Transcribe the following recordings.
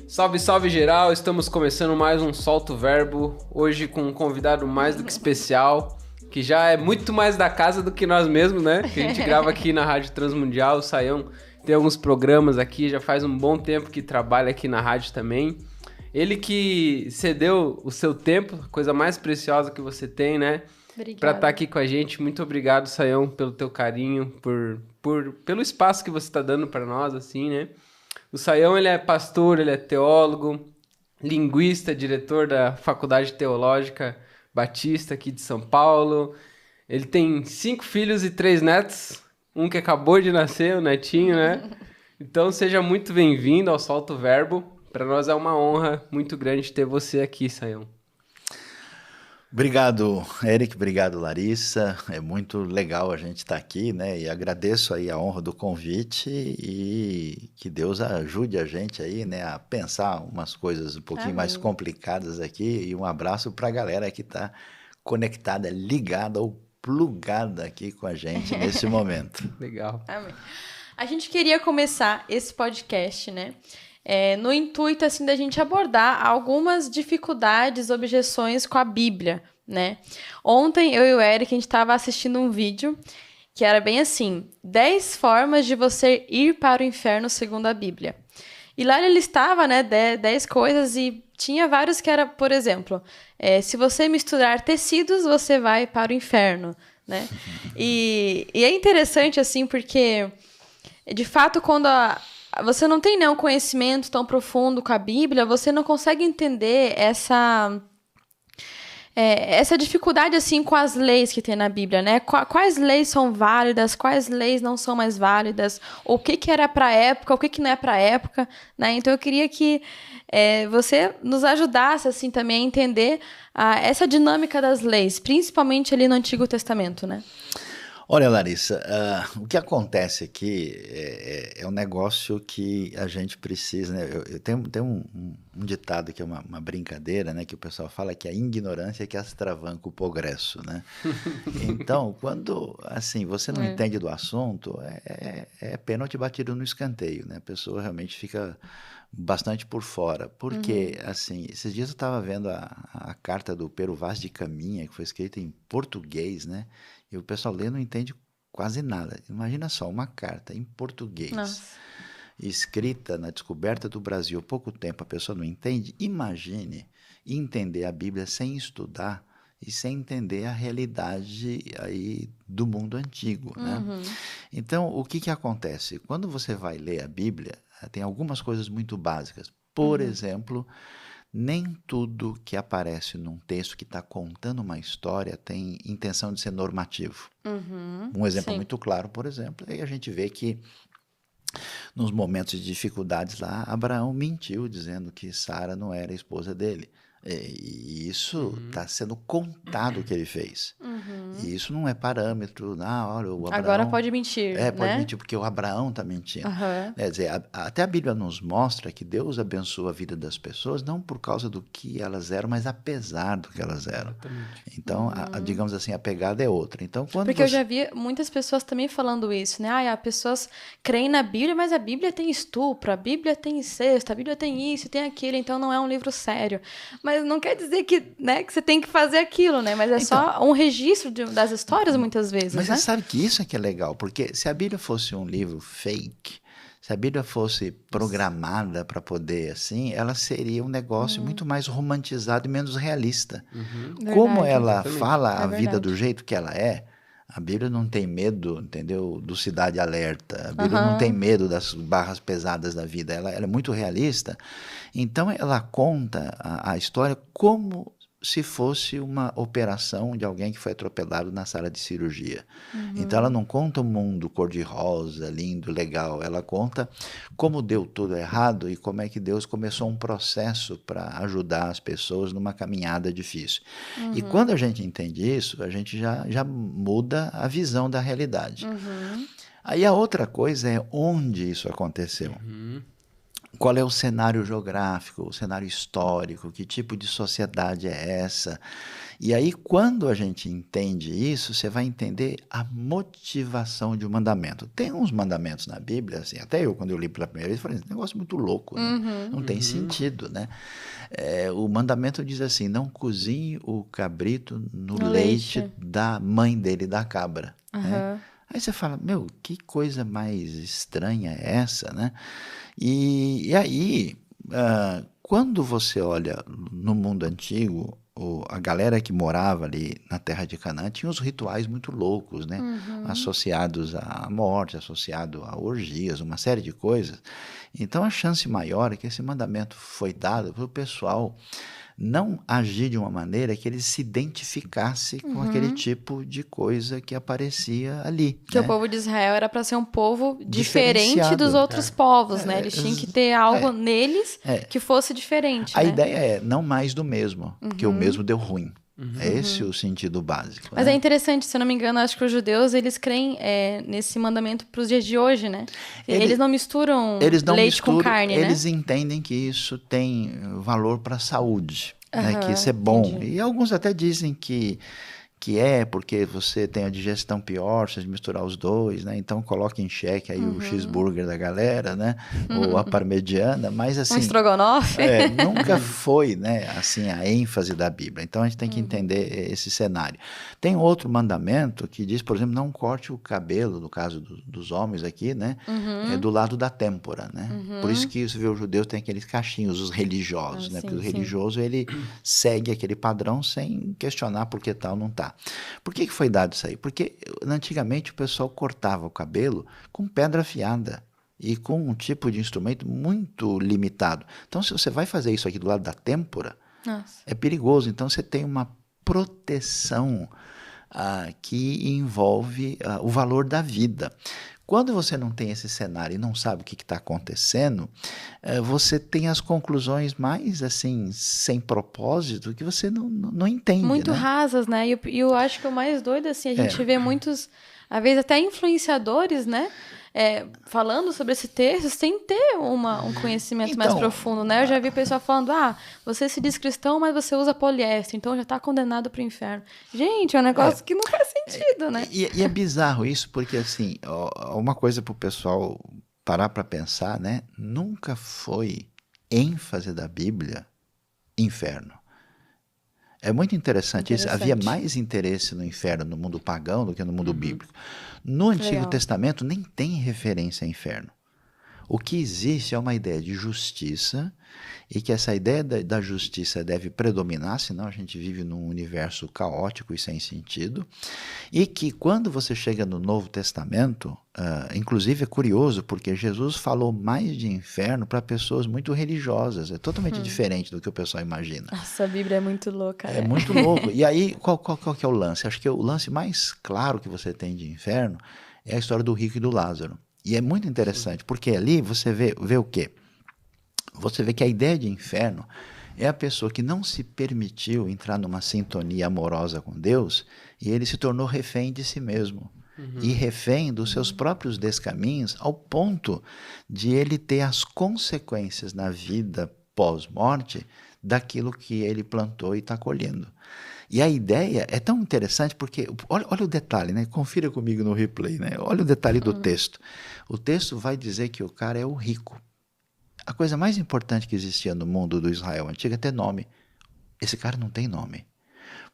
Salve, salve geral, estamos começando mais um Solta o Verbo, hoje com um convidado mais do que especial, que já é muito mais da casa do que nós mesmos, né? Que a gente grava aqui na Rádio Transmundial, o Sayão tem alguns programas aqui, já faz um bom tempo que trabalha aqui na rádio também. Ele que cedeu o seu tempo, coisa mais preciosa que você tem, né? Obrigada. Pra estar aqui com a gente. Muito obrigado, Sayão, pelo teu carinho, pelo espaço que você está dando para nós, assim, né? O Sayão, ele é pastor, ele é teólogo, linguista, diretor da Faculdade Teológica Batista aqui de São Paulo. Ele tem 5 filhos e 3 netos, um que acabou de nascer, o netinho, né? Então seja muito bem-vindo ao Solta o Verbo. Para nós é uma honra muito grande ter você aqui, Sayão. Obrigado, Eric, obrigado, Larissa. É muito legal a gente estar aqui, né? E agradeço aí a honra do convite e que Deus ajude a gente aí, né, a pensar umas coisas um pouquinho mais complicadas aqui. E um abraço para a galera que está conectada, ligada ou plugada aqui com a gente nesse momento. Legal. Amém. A gente queria começar esse podcast, né? No intuito, assim, da gente abordar algumas dificuldades, objeções com a Bíblia, né? Ontem, eu e o Eric, a gente estava assistindo um vídeo que era bem assim, 10 formas de você ir para o inferno segundo a Bíblia. E lá ele listava, né, 10 coisas e tinha vários que era, por exemplo, se você misturar tecidos, você vai para o inferno, né? E é interessante, assim, porque, de fato, quando você não tem nenhum conhecimento tão profundo com a Bíblia, você não consegue entender essa dificuldade assim com as leis que tem na Bíblia, né? Quais leis são válidas, quais leis não são mais válidas, o que era para a época, o que não é para a época, né? Então eu queria que você nos ajudasse assim também a entender essa dinâmica das leis, principalmente ali no Antigo Testamento, né? Olha, Larissa, o que acontece aqui é um negócio que a gente precisa, né? Eu tenho um ditado que é uma brincadeira, né? Que o pessoal fala que a ignorância é que atravanca o progresso, né? Então, quando, assim, você não entende do assunto, é pênalti batido no escanteio, né? A pessoa realmente fica bastante por fora, porque, assim, esses dias eu estava vendo a carta do Pero Vaz de Caminha, que foi escrita em português, né? E o pessoal lê não entende quase nada. Imagina só, uma carta em português, escrita na descoberta do Brasil há pouco tempo, a pessoa não entende. Imagine entender a Bíblia sem estudar e sem entender a realidade aí do mundo antigo, né? Então, o que acontece? Quando você vai ler a Bíblia, tem algumas coisas muito básicas. Por exemplo, nem tudo que aparece num texto que está contando uma história tem intenção de ser normativo. Um exemplo muito claro, por exemplo, aí a gente vê que nos momentos de dificuldades lá, Abraão mentiu dizendo que Sara não era a esposa dele. E isso está sendo contado o que ele fez. E isso não é parâmetro. Olha, o Abraão... Agora pode mentir, pode né? mentir, porque o Abraão está mentindo. Quer dizer, até a Bíblia nos mostra que Deus abençoa a vida das pessoas não por causa do que elas eram, mas apesar do que elas eram. Então, digamos assim, a pegada é outra. Então, porque eu já vi muitas pessoas também falando isso, né? As pessoas creem na Bíblia, mas a Bíblia tem estupro, a Bíblia tem incesto, a Bíblia tem isso, tem aquilo, então não é um livro sério. Mas não quer dizer que, né, que você tem que fazer aquilo, né? Mas só um registro das histórias, muitas vezes, mas né? você sabe que isso é que é legal, porque se a Bíblia fosse um livro fake, se a Bíblia fosse programada para poder, assim, ela seria um negócio muito mais romantizado e menos realista. Como ela fala a vida do jeito que ela é, a Bíblia não tem medo, entendeu, do Cidade Alerta. A Bíblia não tem medo das barras pesadas da vida. Ela é muito realista. Então, ela conta a história como se fosse uma operação de alguém que foi atropelado na sala de cirurgia. Então, ela não conta um mundo cor-de-rosa, lindo, legal. Ela conta como deu tudo errado e como é que Deus começou um processo para ajudar as pessoas numa caminhada difícil. E quando a gente entende isso, a gente já muda a visão da realidade. Aí a outra coisa é onde isso aconteceu. qual é o cenário geográfico, o cenário histórico, que tipo de sociedade é essa. E aí, quando a gente entende isso, você vai entender a motivação de um mandamento. Tem uns mandamentos na Bíblia, assim, até eu, quando eu li pela primeira vez, falei, esse negócio é muito louco, né? Não tem sentido, né? O mandamento diz assim, não cozinhe o cabrito no leite da mãe dele, da cabra, né? Aí você fala, meu, que coisa mais estranha é essa, né? E aí, quando você olha no mundo antigo, a galera que morava ali na terra de Canaã tinha uns rituais muito loucos, né? Associados à morte, associado a orgias, uma série de coisas. Então a chance maior é que esse mandamento foi dado para o pessoal não agir de uma maneira que ele se identificasse com aquele tipo de coisa que aparecia ali. Que o povo de Israel era para ser um povo diferente dos outros povos, né? Eles tinham que ter algo neles que fosse diferente. A ideia é não mais do mesmo, porque o mesmo deu ruim. É esse o sentido básico. Mas é interessante, se eu não me engano, acho que os judeus, eles creem nesse mandamento para os dias de hoje, né? Eles não misturam leite com carne, né? Eles entendem que isso tem valor para a saúde, né? Que isso é bom. Entendi. E alguns até dizem que porque você tem a digestão pior se misturar os dois, né? Então coloca em xeque aí o cheeseburger da galera, né? Ou a parmegiana, mas assim... Um estrogonofe. Nunca foi, né? Assim, a ênfase da Bíblia. Então a gente tem que entender esse cenário. Tem outro mandamento que diz, por exemplo, não corte o cabelo, no caso dos homens aqui, né? Do lado da têmpora, né? Por isso que você vê os judeus tem aqueles cachinhos, os religiosos, né? Porque o religioso, ele segue aquele padrão sem questionar por que tal não tá. Por que foi dado isso aí? Porque antigamente o pessoal cortava o cabelo com pedra afiada e com um tipo de instrumento muito limitado. Então, se você vai fazer isso aqui do lado da têmpora, é perigoso. Então, você tem uma proteção que envolve o valor da vida. Quando você não tem esse cenário e não sabe o que está acontecendo, você tem as conclusões mais assim, sem propósito, que você não entende. Muito né? rasas, né? E eu acho que o mais doido, assim, a gente vê muitos, às vezes até influenciadores, né? Falando sobre esse texto sem ter um conhecimento mais profundo, né? Eu já vi pessoal falando, você se diz cristão, mas você usa poliéster, então já está condenado para o inferno. Gente, é um negócio que não faz sentido, né? E é bizarro isso, porque assim, uma coisa para o pessoal parar para pensar, né? Nunca foi ênfase da Bíblia inferno. É muito interessante isso. Havia mais interesse no inferno, no mundo pagão, do que no mundo bíblico. No Antigo Testamento nem tem referência a inferno. O que existe é uma ideia de justiça e que essa ideia da justiça deve predominar, senão a gente vive num universo caótico e sem sentido. E que quando você chega no Novo Testamento, inclusive é curioso, porque Jesus falou mais de inferno para pessoas muito religiosas. É totalmente diferente do que o pessoal imagina. Nossa, a Bíblia é muito louca. É muito louco. E aí, qual que é o lance? Acho que o lance mais claro que você tem de inferno é a história do rico e do Lázaro. E é muito interessante, porque ali você vê o quê? Você vê que a ideia de inferno é a pessoa que não se permitiu entrar numa sintonia amorosa com Deus e ele se tornou refém de si mesmo. E refém dos seus próprios descaminhos ao ponto de ele ter as consequências na vida pós-morte daquilo que ele plantou e está colhendo. E a ideia é tão interessante porque, olha o detalhe, né? Confira comigo no replay, né? Olha o detalhe do texto. O texto vai dizer que o cara é o rico. A coisa mais importante que existia no mundo do Israel antigo é ter nome. Esse cara não tem nome,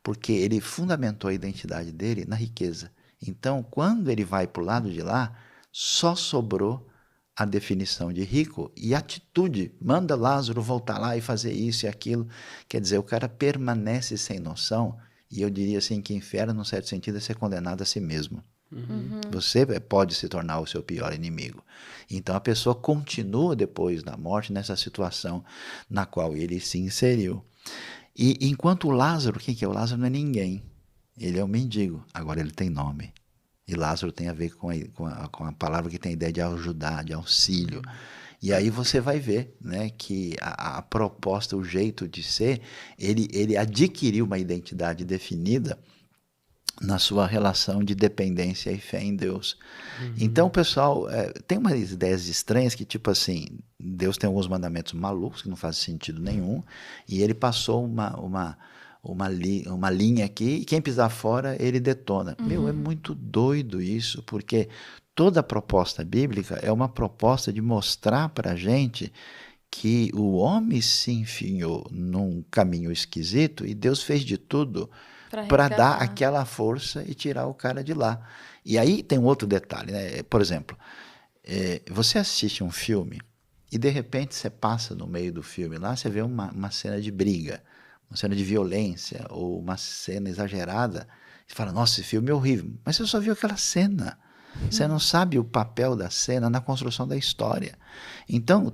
porque ele fundamentou a identidade dele na riqueza. Então, quando ele vai para o lado de lá, só sobrou a definição de rico e atitude. Manda Lázaro voltar lá e fazer isso e aquilo. Quer dizer, o cara permanece sem noção, e eu diria assim que inferno, num certo sentido, é ser condenado a si mesmo. Você pode se tornar o seu pior inimigo. Então a pessoa continua depois da morte nessa situação na qual ele se inseriu. E enquanto o Lázaro, quem que é? O Lázaro não é ninguém. Ele é um mendigo. Agora ele tem nome. E Lázaro tem a ver com a palavra que tem a ideia de ajudar, de auxílio. E aí você vai ver, né, que a proposta, o jeito de ser, ele adquiriu uma identidade definida na sua relação de dependência e fé em Deus. Então, o pessoal tem umas ideias estranhas que, tipo assim, Deus tem alguns mandamentos malucos que não fazem sentido nenhum, e ele passou uma linha aqui, e quem pisar fora, ele detona. Meu, é muito doido isso, porque toda a proposta bíblica é uma proposta de mostrar para a gente que o homem se enfiou num caminho esquisito e Deus fez de tudo para dar aquela força e tirar o cara de lá. E aí tem um outro detalhe, né? Por exemplo, você assiste um filme e de repente você passa no meio do filme lá, você vê uma cena de briga, uma cena de violência ou uma cena exagerada, e fala, nossa, esse filme é horrível. Mas você só viu aquela cena. Você não sabe o papel da cena na construção da história. Então,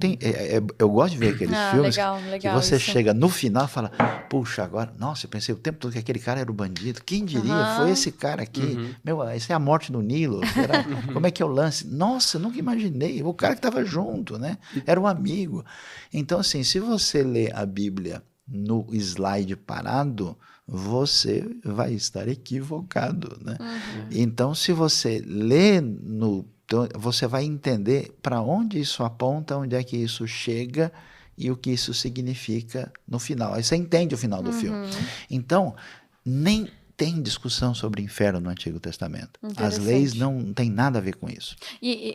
eu gosto de ver aqueles filmes legal, que você isso. chega no final e fala, puxa, agora, nossa, eu pensei o tempo todo que aquele cara era o bandido. Quem diria? Foi esse cara aqui. Meu, isso é a morte no Nilo. Será? Como é que é o lance? Nossa, eu nunca imaginei. O cara que estava junto, né? Era um amigo. Então, assim, se você lê a Bíblia no slide parado, você vai estar equivocado, né? Então, se você lê você vai entender para onde isso aponta, onde é que isso chega e o que isso significa no final. Aí você entende o final do filme. Então, nem tem discussão sobre inferno no Antigo Testamento. As leis não têm nada a ver com isso.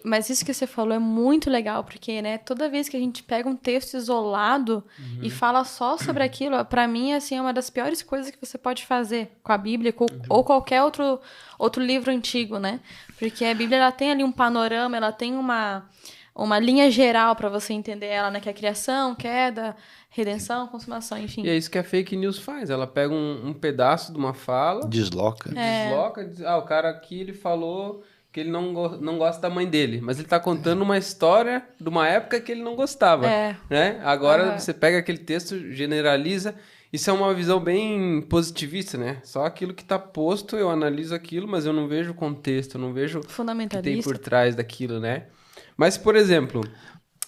Mas isso que você falou é muito legal, porque, né, toda vez que a gente pega um texto isolado e fala só sobre aquilo, para mim, assim, é uma das piores coisas que você pode fazer com a Bíblia ou qualquer outro livro antigo, né? Porque a Bíblia, ela tem ali um panorama, ela tem uma linha geral para você entender ela, né? Que é a criação, queda, redenção, consumação, enfim. E é isso que a fake news faz. Ela pega um pedaço de uma fala, desloca, diz, o cara aqui, ele falou que ele não gosta da mãe dele, mas ele tá contando uma história de uma época que ele não gostava, né? Agora você pega aquele texto, generaliza. Isso é uma visão bem positivista, né? Só aquilo que tá posto, eu analiso aquilo, mas eu não vejo o contexto, eu não vejo o que tem por trás daquilo, né? Mas, por exemplo,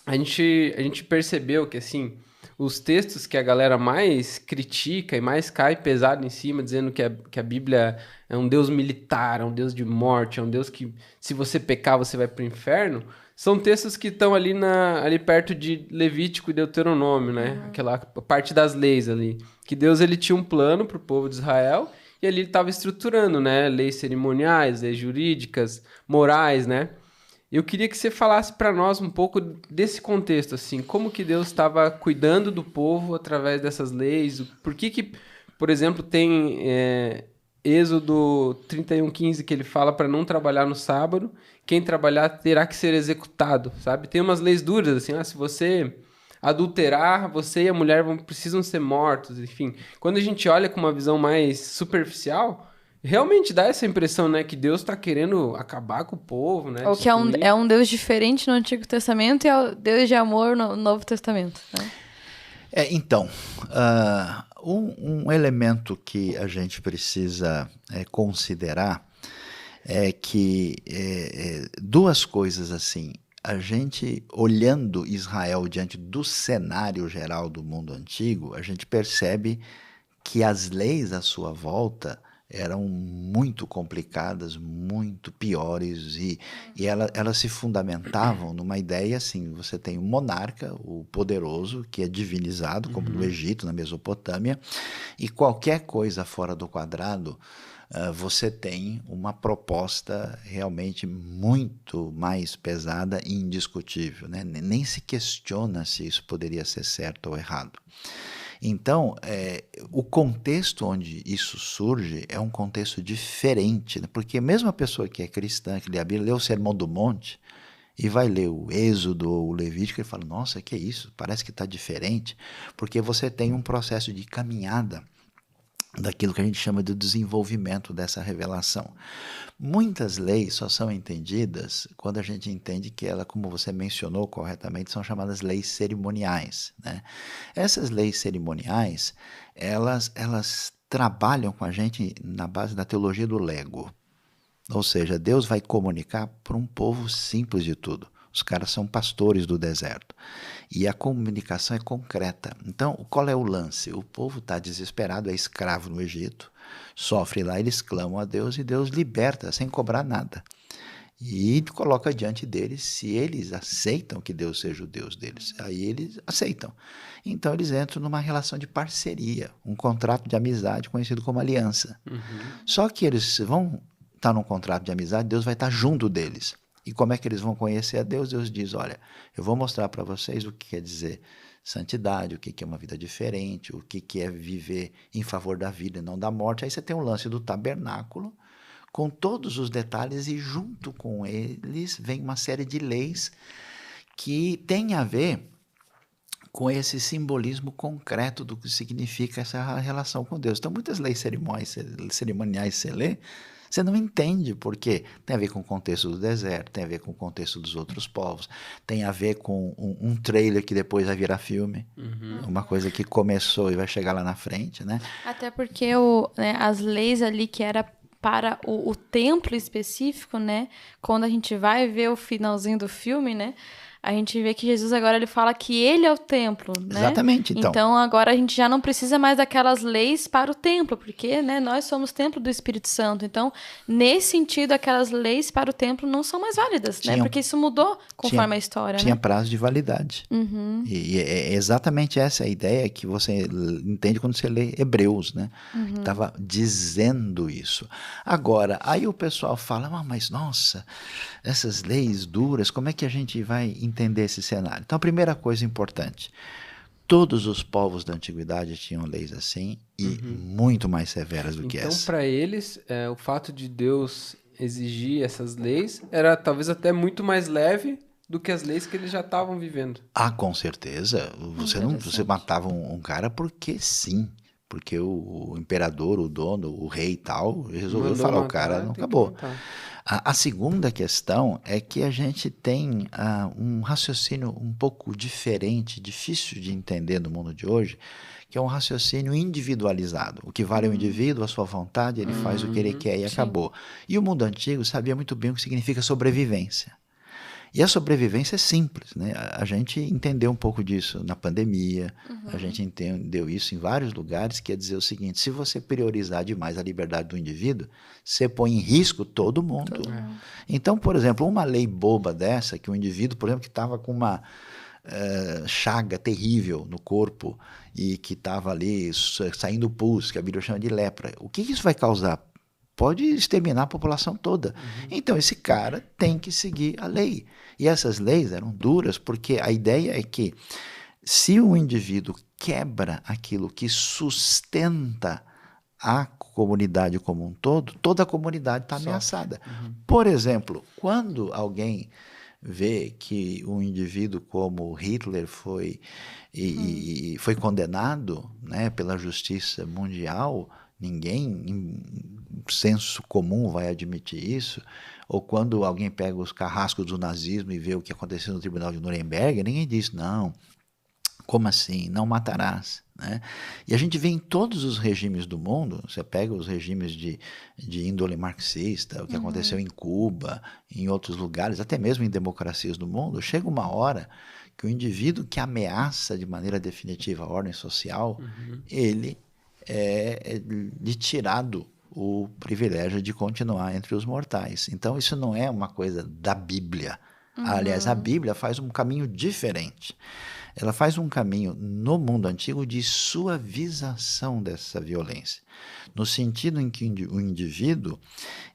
a gente percebeu que, assim, os textos que a galera mais critica e mais cai pesado em cima, dizendo que a Bíblia é um Deus militar, é um Deus de morte, é um Deus que, se você pecar, você vai pro inferno, são textos que estão ali perto de Levítico e Deuteronômio, né? Aquela parte das leis ali. Que Deus, ele tinha um plano pro povo de Israel e ali ele estava estruturando, né? Leis cerimoniais, leis jurídicas, morais, né? Eu queria que você falasse para nós um pouco desse contexto, assim, como que Deus estava cuidando do povo através dessas leis, por que, por exemplo, tem Êxodo 31:15 que ele fala para não trabalhar no sábado, quem trabalhar terá que ser executado, sabe? Tem umas leis duras, assim, se você adulterar, você e a mulher precisam ser mortos, enfim. Quando a gente olha com uma visão mais superficial, realmente dá essa impressão, né? Que Deus está querendo acabar com o povo, né? Ou que é um Deus diferente no Antigo Testamento e é o Deus de amor no Novo Testamento, né? Então, um elemento que a gente precisa considerar é que duas coisas assim. A gente, olhando Israel diante do cenário geral do mundo antigo, a gente percebe que as leis à sua volta eram muito complicadas, muito piores, e elas se fundamentavam numa ideia assim, você tem um monarca, o poderoso, que é divinizado, como no Egito, na Mesopotâmia, e qualquer coisa fora do quadrado, você tem uma proposta realmente muito mais pesada e indiscutível, né? Nem se questiona se isso poderia ser certo ou errado. Então, o contexto onde isso surge é um contexto diferente, né? Porque mesmo a pessoa que é cristã, que lê a Bíblia, lê o Sermão do Monte e vai ler o Êxodo ou o Levítico e fala, nossa, que é isso? Parece que está diferente, porque você tem um processo de caminhada daquilo que a gente chama de desenvolvimento dessa revelação. Muitas leis só são entendidas quando a gente entende que ela, como você mencionou corretamente, são chamadas leis cerimoniais, né? Essas leis cerimoniais, elas trabalham com a gente na base da teologia do Lego. Ou seja, Deus vai comunicar para um povo simples de tudo. Os caras são pastores do deserto. E a comunicação é concreta. Então, qual é o lance? O povo está desesperado, é escravo no Egito, sofre lá, eles clamam a Deus e Deus liberta sem cobrar nada. E coloca diante deles se eles aceitam que Deus seja o Deus deles. Aí eles aceitam. Então eles entram numa relação de parceria, um contrato de amizade conhecido como aliança. Só que eles vão estar num contrato de amizade, Deus vai estar junto deles. E como é que eles vão conhecer a Deus? Deus diz, olha, eu vou mostrar para vocês o que quer dizer santidade, o que é uma vida diferente, o que é viver em favor da vida e não da morte. Aí você tem o lance do tabernáculo, com todos os detalhes, e junto com eles vem uma série de leis que tem a ver com esse simbolismo concreto do que significa essa relação com Deus. Então, muitas leis cerimoniais você lê, você não entende porque tem a ver com o contexto do deserto, tem a ver com o contexto dos outros povos, tem a ver com um trailer que depois vai virar filme, uma coisa que começou e vai chegar lá na frente, né? Até porque as leis ali que era para o templo específico, né? Quando a gente vai ver o finalzinho do filme, né? A gente vê que Jesus agora ele fala que ele é o templo, né? Exatamente, então. Então agora a gente já não precisa mais daquelas leis para o templo, porque, né, nós somos templo do Espírito Santo. Então, nesse sentido, aquelas leis para o templo não são mais válidas, né? Porque isso mudou conforme a história, tinha né? prazo de validade. E é exatamente essa a ideia que você entende quando você lê Hebreus, né? Estava dizendo isso. Agora, aí o pessoal fala, mas nossa, essas leis duras, como é que a gente vai entender esse cenário? Então, a primeira coisa importante, todos os povos da antiguidade tinham leis assim e muito mais severas do que essa. Então, para eles, o fato de Deus exigir essas leis era talvez até muito mais leve do que as leis que eles já estavam vivendo. Ah, com certeza. Você matava um cara porque sim. Porque o imperador, o dono, o rei e tal, resolveu falar, o cara não acabou. A segunda questão é que a gente tem um raciocínio um pouco diferente, difícil de entender no mundo de hoje, que é um raciocínio individualizado. O que vale é o indivíduo, a sua vontade, ele faz o que ele quer e acabou. E o mundo antigo sabia muito bem o que significa sobrevivência. E a sobrevivência é simples, né? A gente entendeu um pouco disso na pandemia, a gente entendeu isso em vários lugares, que é dizer o seguinte, se você priorizar demais a liberdade do indivíduo, você põe em risco todo mundo. Então, por exemplo, uma lei boba dessa, que um indivíduo, por exemplo, que estava com uma chaga terrível no corpo e que estava ali saindo pus, que a Bíblia chama de lepra, o que isso vai causar? Pode exterminar a população toda. Então, esse cara tem que seguir a lei. E essas leis eram duras, porque a ideia é que se o indivíduo quebra aquilo que sustenta a comunidade como um todo, toda a comunidade está ameaçada. Por exemplo, quando alguém vê que um indivíduo como Hitler foi condenado, né, pela justiça mundial, ninguém em senso comum vai admitir isso, ou quando alguém pega os carrascos do nazismo e vê o que aconteceu no tribunal de Nuremberg, ninguém diz, não, como assim, não matarás, né? E a gente vê em todos os regimes do mundo, você pega os regimes de índole marxista, o que aconteceu em Cuba, em outros lugares, até mesmo em democracias do mundo, chega uma hora que o indivíduo que ameaça de maneira definitiva a ordem social, ele é lhe tirado o privilégio de continuar entre os mortais. Então, isso não é uma coisa da Bíblia. Aliás, a Bíblia faz um caminho diferente. Ela faz um caminho no mundo antigo de suavização dessa violência, no sentido em que o indivíduo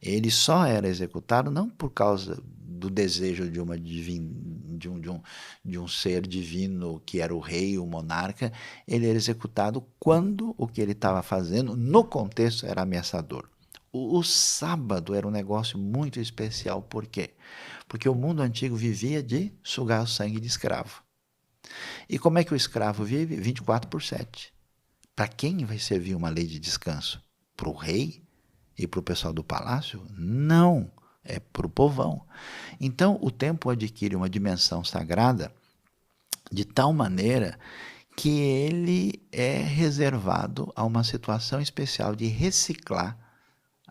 ele só era executado não por causa do desejo de um ser divino que era o rei, o monarca, ele era executado quando o que ele estava fazendo, no contexto, era ameaçador. O sábado era um negócio muito especial, por quê? Porque o mundo antigo vivia de sugar o sangue de escravo. E como é que o escravo vive? 24/7. Para quem vai servir uma lei de descanso? Para o rei e para o pessoal do palácio? Não, é para o povão. Então, o tempo adquire uma dimensão sagrada de tal maneira que ele é reservado a uma situação especial de reciclar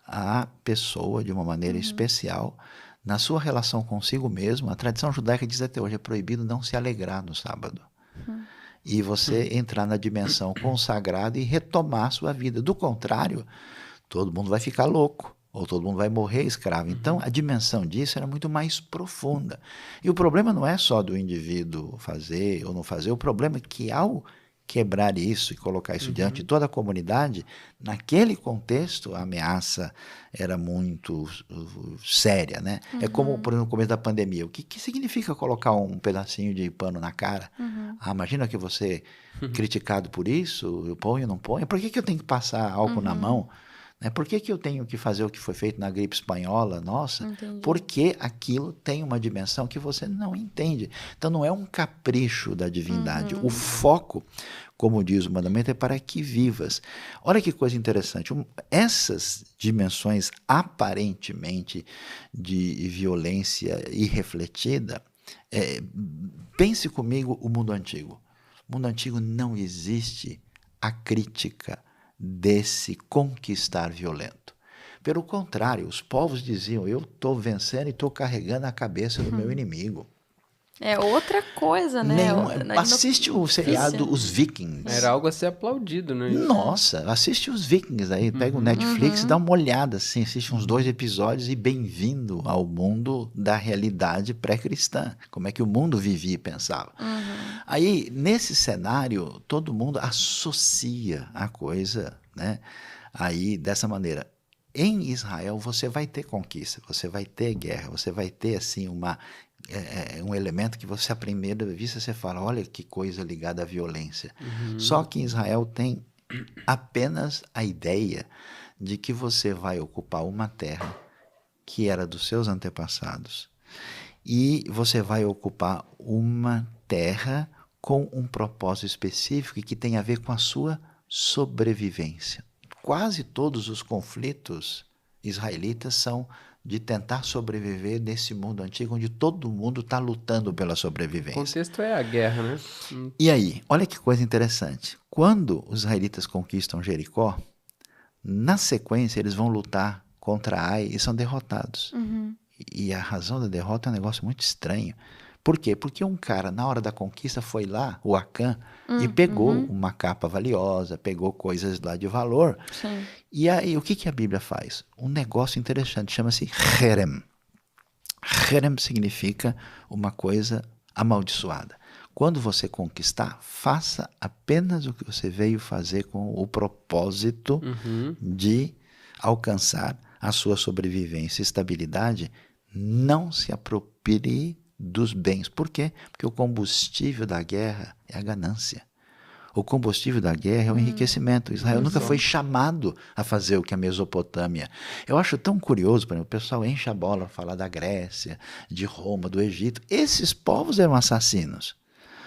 a pessoa de uma maneira especial Na sua relação consigo mesmo, a tradição judaica diz até hoje, é proibido não se alegrar no sábado. E você entrar na dimensão consagrada e retomar a sua vida. Do contrário, todo mundo vai ficar louco, ou todo mundo vai morrer escravo. Então, a dimensão disso era muito mais profunda. E o problema não é só do indivíduo fazer ou não fazer, o problema é que ao quebrar isso e colocar isso diante de toda a comunidade, naquele contexto a ameaça era muito séria, né? É como, por exemplo, no começo da pandemia. O que significa colocar um pedacinho de pano na cara? Imagina que você criticado por isso, eu ponho, não ponho. Por que eu tenho que passar álcool na mão? Né? Por que eu tenho que fazer o que foi feito na gripe espanhola? Nossa, porque aquilo tem uma dimensão que você não entende. Então não é um capricho da divindade. O foco, como diz o mandamento, é para que vivas. Olha que coisa interessante. Essas dimensões aparentemente de violência irrefletida, pense comigo o mundo antigo. No mundo antigo não existe a crítica desse conquistar violento. Pelo contrário, os povos diziam, eu estou vencendo e estou carregando a cabeça do meu inimigo. É outra coisa, né? Assiste o seriado Os Vikings. Era algo a ser aplaudido, né? Nossa, assiste os Vikings aí, pega o Netflix, dá uma olhada, assim, assiste uns 2 episódios e bem-vindo ao mundo da realidade pré-cristã. Como é que o mundo vivia e pensava. Aí, nesse cenário, todo mundo associa a coisa, né? Aí, dessa maneira. Em Israel, você vai ter conquista, você vai ter guerra, você vai ter, assim, um elemento que você, à primeira vista, você fala, olha que coisa ligada à violência. Só que em Israel tem apenas a ideia de que você vai ocupar uma terra que era dos seus antepassados e você vai ocupar uma terra com um propósito específico e que tem a ver com a sua sobrevivência. Quase todos os conflitos israelitas são de tentar sobreviver nesse mundo antigo, onde todo mundo está lutando pela sobrevivência. O contexto é a guerra, né? E aí, olha que coisa interessante. Quando os israelitas conquistam Jericó, na sequência eles vão lutar contra Ai e são derrotados. E a razão da derrota é um negócio muito estranho. Por quê? Porque um cara, na hora da conquista, foi lá, o Acã, e pegou uma capa valiosa, pegou coisas lá de valor. Sim. E aí, o que a Bíblia faz? Um negócio interessante, chama-se Herem. Herem significa uma coisa amaldiçoada. Quando você conquistar, faça apenas o que você veio fazer com o propósito de alcançar a sua sobrevivência e estabilidade. Não se aproprie dos bens. Por quê? Porque o combustível da guerra é a ganância. O combustível da guerra é o enriquecimento. Israel nunca foi chamado a fazer o que a Mesopotâmia. Eu acho tão curioso, por exemplo, o pessoal enche a bola para falar da Grécia, de Roma, do Egito. Esses povos eram assassinos.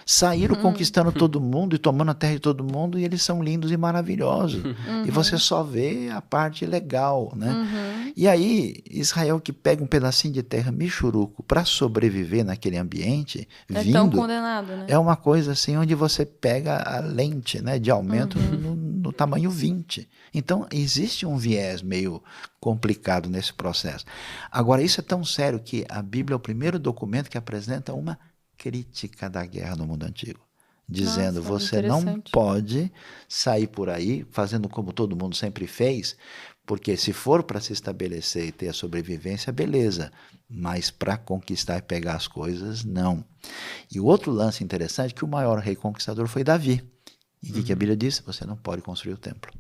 Saíram conquistando todo mundo e tomando a terra de todo mundo, e eles são lindos e maravilhosos. E você só vê a parte legal, né? E aí, Israel que pega um pedacinho de terra michuruco para sobreviver naquele ambiente, tão condenado, né? É uma coisa assim onde você pega a lente, né, de aumento no tamanho 20. Então, existe um viés meio complicado nesse processo. Agora, isso é tão sério que a Bíblia é o primeiro documento que apresenta uma crítica da guerra no mundo antigo, dizendo, você não pode sair por aí fazendo como todo mundo sempre fez, porque se for para se estabelecer e ter a sobrevivência, beleza, mas para conquistar e pegar as coisas, não. E o outro lance interessante é que o maior rei conquistador foi Davi. E o que a Bíblia diz? Você não pode construir o templo.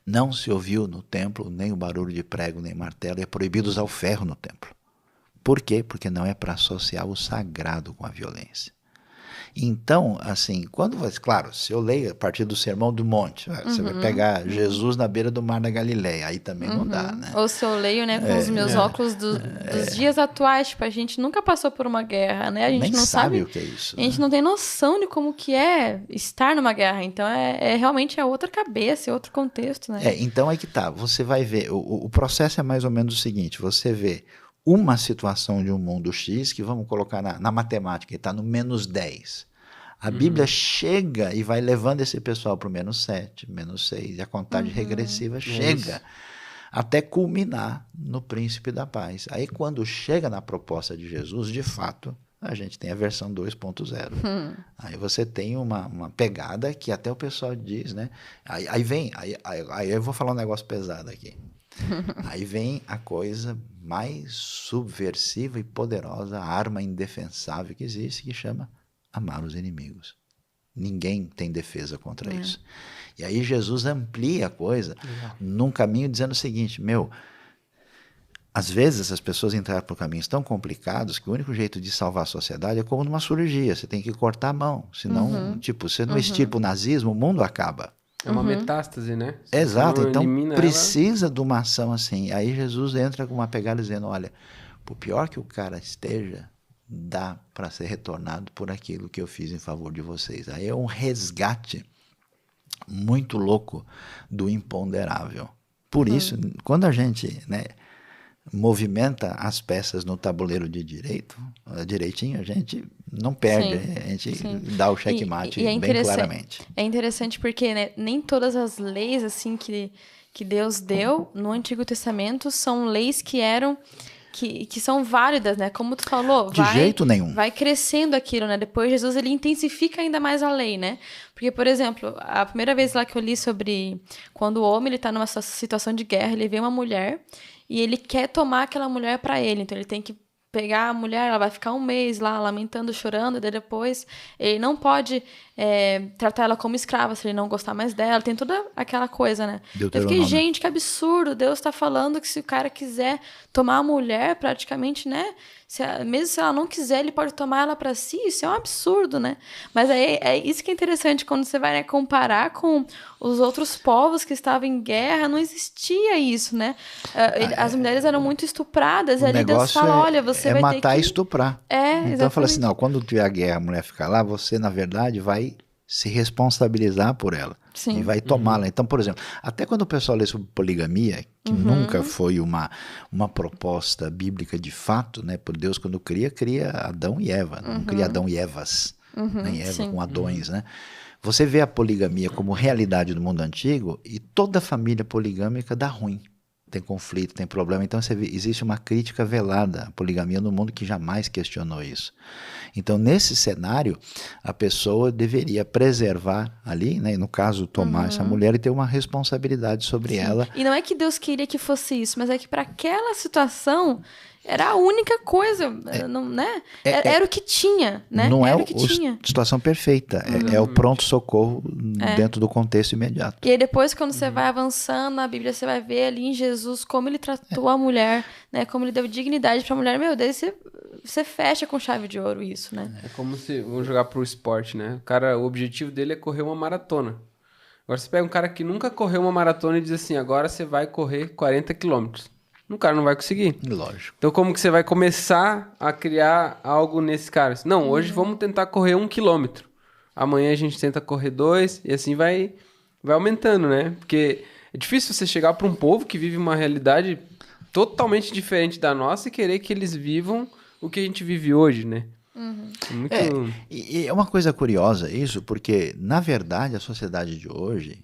Não se ouviu no templo nem o barulho de prego, nem martelo, e é proibido usar o ferro no templo. Por quê? Porque não é para associar o sagrado com a violência. Então, assim, quando você... Claro, se eu leio a partir do Sermão do Monte, você vai pegar Jesus na beira do mar da Galileia, aí também não dá, né? Ou se eu leio, né, com os meus óculos dos dias atuais, tipo, a gente nunca passou por uma guerra, né? A gente nem não sabe o que é isso. A gente não tem noção de como que é estar numa guerra. Então, realmente é outra cabeça, é outro contexto, né? Então aí que tá. Você vai ver, o processo é mais ou menos o seguinte, você vê uma situação de um mundo X, que vamos colocar na matemática, que está no menos 10. A Bíblia chega e vai levando esse pessoal para o menos 7, menos 6, e a contagem regressiva chega até culminar no príncipe da paz. Aí quando chega na proposta de Jesus, de fato, a gente tem a versão 2.0. Aí você tem uma pegada que até o pessoal diz, né? Aí eu vou falar um negócio pesado aqui. Aí vem a coisa mais subversiva e poderosa, a arma indefensável que existe, que chama amar os inimigos. Ninguém tem defesa contra isso. E aí Jesus amplia a coisa num caminho dizendo o seguinte, às vezes as pessoas entraram por caminhos tão complicados que o único jeito de salvar a sociedade é como numa cirurgia, você tem que cortar a mão, senão, você não extirpa o nazismo, o mundo acaba. É uma metástase, né? Exato, então precisa de uma ação assim. Aí Jesus entra com uma pegada dizendo, olha, por pior que o cara esteja, dá para ser retornado por aquilo que eu fiz em favor de vocês. Aí é um resgate muito louco do imponderável. Por isso, quando a gente, né, movimenta as peças no tabuleiro de direitinho, a gente não perde, a gente dá o checkmate bem claramente. É interessante porque, né, nem todas as leis assim que Deus deu no Antigo Testamento são leis que eram que são válidas, né? Como tu falou, de jeito nenhum. Vai crescendo aquilo, né? Depois Jesus ele intensifica ainda mais a lei, né? Porque, por exemplo, a primeira vez lá que eu li sobre quando o homem ele tá numa situação de guerra, ele vê uma mulher e ele quer tomar aquela mulher para ele, então ele tem que pegar a mulher, ela vai ficar um mês lá lamentando, chorando, e daí depois ele não pode tratar ela como escrava se ele não gostar mais dela, tem toda aquela coisa, né? Eu fiquei, gente, que absurdo, Deus está falando que se o cara quiser tomar a mulher, praticamente, né? Mesmo se ela não quiser, ele pode tomar ela para si, isso é um absurdo, né? Mas aí é isso que é interessante, quando você vai, né, comparar com os outros povos que estavam em guerra, não existia isso, né? As mulheres eram muito estupradas, e ali Deus fala, olha, você vai matar ter que... e estuprar. Então fala assim, não, quando tiver a guerra, a mulher ficar lá, você, na verdade, vai se responsabilizar por ela. Sim. E vai tomá-la. Então, por exemplo, até quando o pessoal lê sobre poligamia, que nunca foi uma proposta bíblica de fato, né? Por Deus, quando cria Adão e Eva, não cria Adão e Evas, nem Eva com Adões, né? Você vê a poligamia como realidade do mundo antigo e toda família poligâmica dá ruim. Tem conflito, tem problema. Então existe uma crítica velada à poligamia no mundo que jamais questionou isso. Então, nesse cenário, a pessoa deveria preservar ali, né, no caso, tomar essa mulher e ter uma responsabilidade sobre ela. E não é que Deus queria que fosse isso, mas é que para aquela situação era a única coisa, não, né? Era o que tinha, né? Não era é a situação perfeita, é o pronto-socorro dentro do contexto imediato. E aí depois, quando você vai avançando na Bíblia, você vai ver ali em Jesus como ele tratou a mulher, né? Como ele deu dignidade pra mulher. Meu Deus, você fecha com chave de ouro isso, né? É como se, vamos jogar pro esporte, né? O objetivo dele é correr uma maratona. Agora você pega um cara que nunca correu uma maratona e diz assim, agora você vai correr 40 quilômetros. O cara não vai conseguir. Lógico. Então, como que você vai começar a criar algo nesse cara? Não, hoje vamos tentar correr 1 quilômetro. Amanhã a gente tenta correr 2 e assim vai aumentando, né? Porque é difícil você chegar para um povo que vive uma realidade totalmente diferente da nossa e querer que eles vivam o que a gente vive hoje, né? E é uma coisa curiosa isso, porque, na verdade, a sociedade de hoje,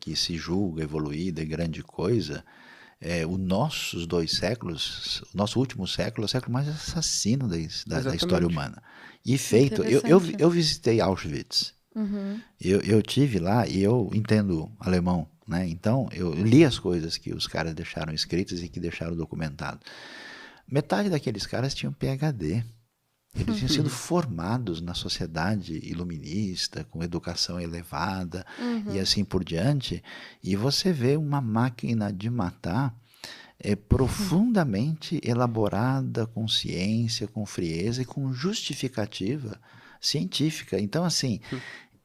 que se julga evoluída e grande coisa... os nossos 2 séculos, o nosso último século é o século mais assassino da história humana. E feito, eu visitei Auschwitz, eu tive lá e eu entendo alemão, né? Então eu li as coisas que os caras deixaram escritas e que deixaram documentado. Metade daqueles caras tinham PhD. Eles tinham sido formados na sociedade iluminista, com educação elevada e assim por diante. E você vê uma máquina de matar profundamente elaborada, com ciência, com frieza e com justificativa científica. Então, assim,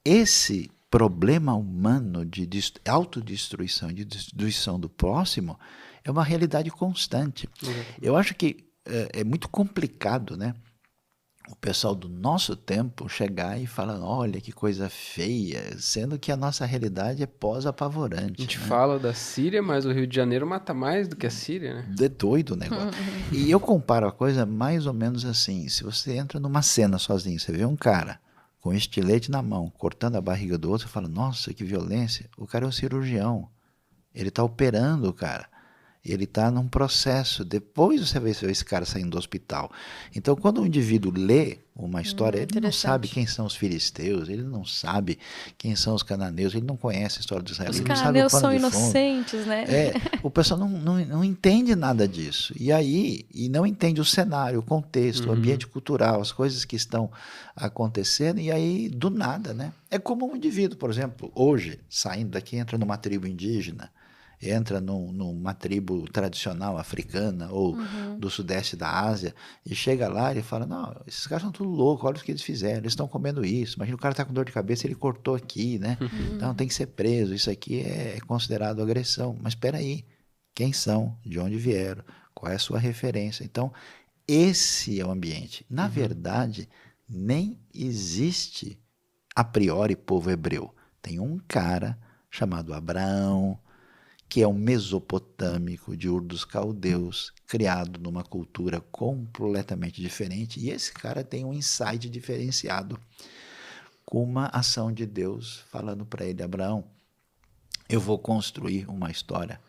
esse problema humano de autodestruição, de destruição do próximo, é uma realidade constante. Eu acho que é muito complicado, né? O pessoal do nosso tempo chegar e falar, olha que coisa feia, sendo que a nossa realidade é pós-apavorante. A gente fala da Síria, mas o Rio de Janeiro mata mais do que a Síria, né? É doido o negócio. E eu comparo a coisa mais ou menos assim, se você entra numa cena sozinho, você vê um cara com estilete na mão, cortando a barriga do outro, você fala, nossa, que violência. O cara é um cirurgião, ele está operando o cara. Ele está num processo. Depois você vê esse cara saindo do hospital. Então, quando o indivíduo lê uma história, ele não sabe quem são os filisteus, ele não sabe quem são os cananeus, ele não conhece a história de Israel. Os ele não cananeus sabe o são pano de fundo. inocentes, né? O pessoal não entende nada disso. E não entende o cenário, o contexto, o ambiente cultural, as coisas que estão acontecendo, e aí, do nada, né? É como um indivíduo, por exemplo, hoje, saindo daqui, entra numa tribo indígena, entra numa tribo tradicional africana ou do sudeste da Ásia e chega lá e fala, não, esses caras são tudo loucos, olha o que eles fizeram, eles estão comendo isso, imagina o cara está com dor de cabeça, ele cortou aqui, né? Então tem que ser preso, isso aqui é considerado agressão. Mas espera aí, quem são, de onde vieram, qual é a sua referência? Então esse é o ambiente. Na verdade, nem existe a priori povo hebreu. Tem um cara chamado Abraão, que é um mesopotâmico de Ur dos Caldeus, criado numa cultura completamente diferente, e esse cara tem um insight diferenciado, com uma ação de Deus falando para ele, Abraão, eu vou construir uma história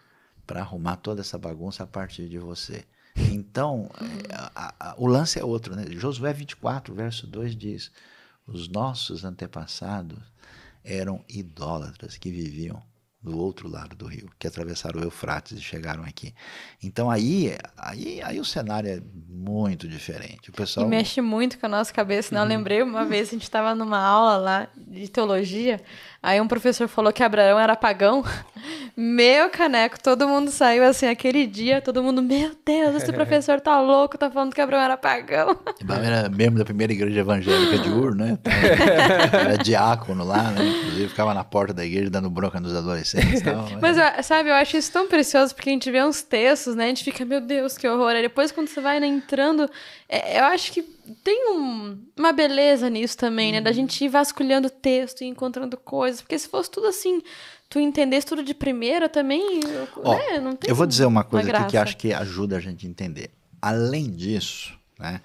para arrumar toda essa bagunça a partir de você. Então, o lance é outro, né? Josué 24, verso 2 diz, os nossos antepassados eram idólatras que viviam do outro lado do rio, que atravessaram o Eufrates e chegaram aqui. Então aí o cenário é muito diferente. O pessoal... E mexe muito com a nossa cabeça, né? Eu lembrei uma vez, a gente estava numa aula lá de teologia, aí um professor falou que Abraão era pagão. Meu caneco, todo mundo saiu assim, aquele dia, todo mundo, meu Deus, esse professor tá louco, tá falando que Abraão era pagão. Abraão era membro da primeira igreja evangélica de Ur, né? Era diácono lá, né? Inclusive ficava na porta da igreja dando bronca nos adolescentes e tal. Mas, sabe, eu acho isso tão precioso, porque a gente vê uns textos, né? A gente fica, meu Deus, que horror. Aí depois, quando você vai, né, entrando, eu acho que tem uma beleza nisso também, né? Da gente ir vasculhando o texto e encontrando coisas. Porque se fosse tudo assim, tu entendesse tudo de primeira também, né? Não tem eu vou dizer uma coisa aqui graça. que acho que ajuda a gente a entender. Além disso, né?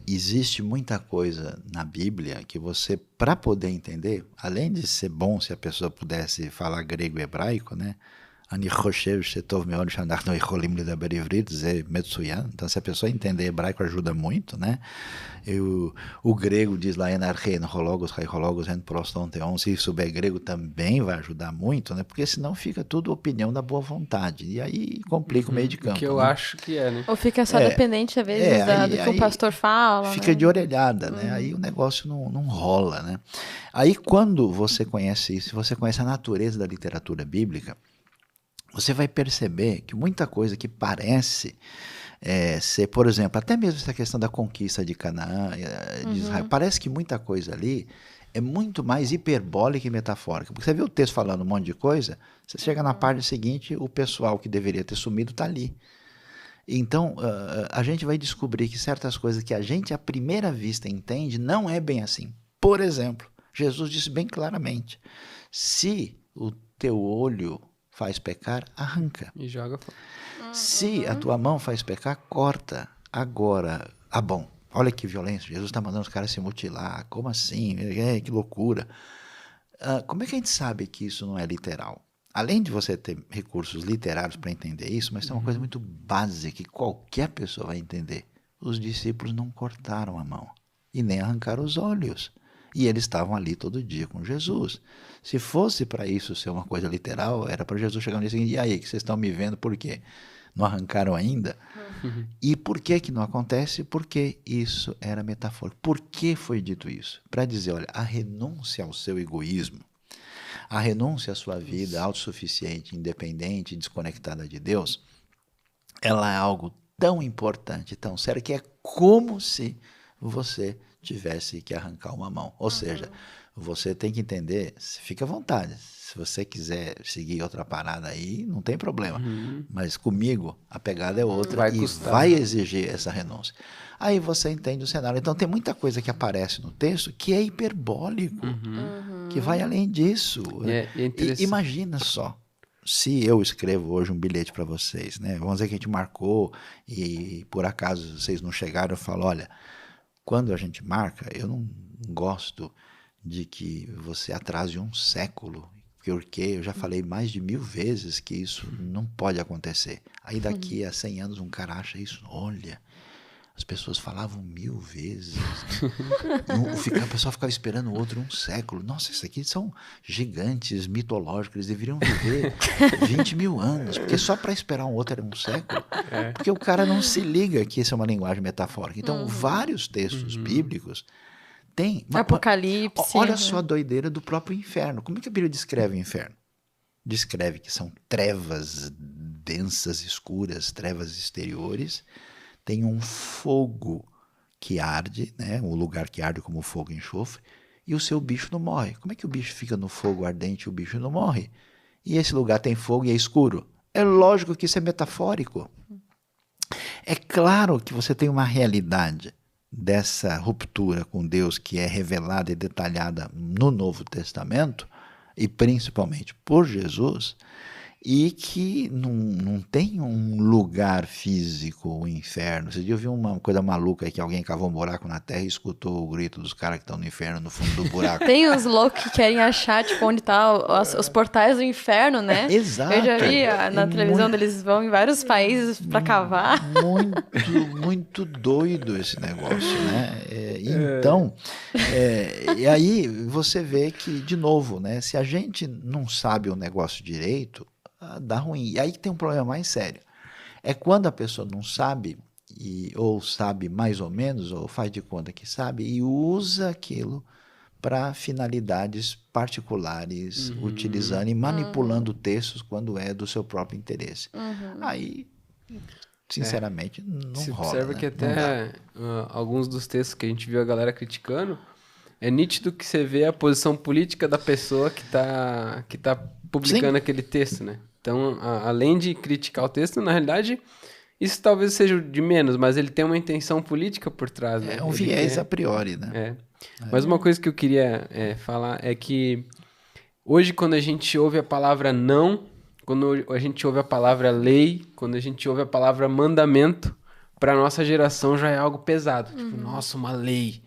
Existe muita coisa na Bíblia que você, para poder entender, além de ser bom se a pessoa pudesse falar grego e hebraico, né? Então, se a pessoa entender hebraico, ajuda muito, né? O grego diz lá, se souber grego também vai ajudar muito, né? Porque senão fica tudo opinião da boa vontade. E aí complica o meio de campo. Que eu acho que é, né? Ou fica só dependente, às vezes, do que o pastor fala. Fica né? de orelhada, né? Aí o negócio não rola, né? Aí quando você conhece isso, você conhece a natureza da literatura bíblica, você vai perceber que muita coisa que parece ser, por exemplo, até mesmo essa questão da conquista de Canaã, de Israel, parece que muita coisa ali é muito mais hiperbólica e metafórica. Porque você vê o texto falando um monte de coisa, você chega na página seguinte, o pessoal que deveria ter sumido está ali. Então, a gente vai descobrir que certas coisas que a gente à primeira vista entende, não é bem assim. Por exemplo, Jesus disse bem claramente, se o teu olho faz pecar, arranca. E joga fora. Se a tua mão faz pecar, corta. Agora, bom, olha que violência, Jesus está mandando os caras se mutilar, como assim? Que loucura. Como é que a gente sabe que isso não é literal? Além de você ter recursos literários para entender isso, mas tem uma coisa muito básica que qualquer pessoa vai entender. Os discípulos não cortaram a mão e nem arrancaram os olhos. E eles estavam ali todo dia com Jesus. Se fosse para isso ser uma coisa literal, era para Jesus chegar no dia seguinte, e aí, que vocês estão me vendo por quê? Não arrancaram ainda? E por que não acontece? Porque isso era metafórico. Por que foi dito isso? Para dizer, olha, a renúncia ao seu egoísmo, a renúncia à sua vida autossuficiente, independente, desconectada de Deus, ela é algo tão importante, tão sério, que é como se você tivesse que arrancar uma mão. Ou seja, você tem que entender, fica à vontade. Se você quiser seguir outra parada aí, não tem problema. Mas comigo, a pegada é outra vai exigir essa renúncia. Aí você entende o cenário. Então tem muita coisa que aparece no texto que é hiperbólico, que vai além disso. Imagina só, se eu escrevo hoje um bilhete para vocês, né? Vamos dizer que a gente marcou e por acaso vocês não chegaram, eu falo, olha, quando a gente marca, eu não gosto de que você atrase um século Porque eu já falei mais de 1000 vezes que isso não pode acontecer. Aí daqui a 100 anos um cara acha isso, olha, as pessoas falavam 1000 vezes. A pessoa ficava esperando o outro um século. Nossa, isso aqui são gigantes mitológicos, eles deveriam viver 20 mil anos, porque só para esperar um outro era um século. Porque o cara não se liga que isso é uma linguagem metafórica. Então, vários textos bíblicos têm... Apocalipse. Olha só a doideira do próprio inferno. Como é que a Bíblia descreve o inferno? Descreve que são trevas densas, escuras, trevas exteriores. Tem um fogo que arde, né? Um lugar que arde como fogo e enxofre, e o seu bicho não morre. Como é que o bicho fica no fogo ardente e o bicho não morre? E esse lugar tem fogo e é escuro? É lógico que isso é metafórico. É claro que você tem uma realidade dessa ruptura com Deus que é revelada e detalhada no Novo Testamento, e principalmente por Jesus, e que não tem um lugar físico, o inferno. Esse dia eu vi uma coisa maluca aí, que alguém cavou um buraco na terra e escutou o grito dos caras que estão no inferno, no fundo do buraco. Tem uns loucos que querem achar, tipo, onde tá os portais do inferno, né? Exato. Eu já vi na televisão, eles vão em vários países para cavar. Muito doido esse negócio, né? Então, e aí você vê que, de novo, né? Se a gente não sabe o negócio direito, dá ruim. E aí tem um problema mais sério. É quando a pessoa não sabe, ou sabe mais ou menos, ou faz de conta que sabe, e usa aquilo para finalidades particulares, utilizando e manipulando textos quando é do seu próprio interesse. Aí, sinceramente, não Se rola. observa, né? Que até alguns dos textos que a gente viu a galera criticando, é nítido que você vê a posição política da pessoa que tá publicando aquele texto, né? Então, além de criticar o texto, na realidade, isso talvez seja de menos, mas ele tem uma intenção política por trás, né? É um viés a priori, né? Mas uma coisa que eu queria falar é que hoje, quando a gente ouve a palavra não, quando a gente ouve a palavra lei, quando a gente ouve a palavra mandamento, para nossa geração já é algo pesado. Tipo, nossa, uma lei,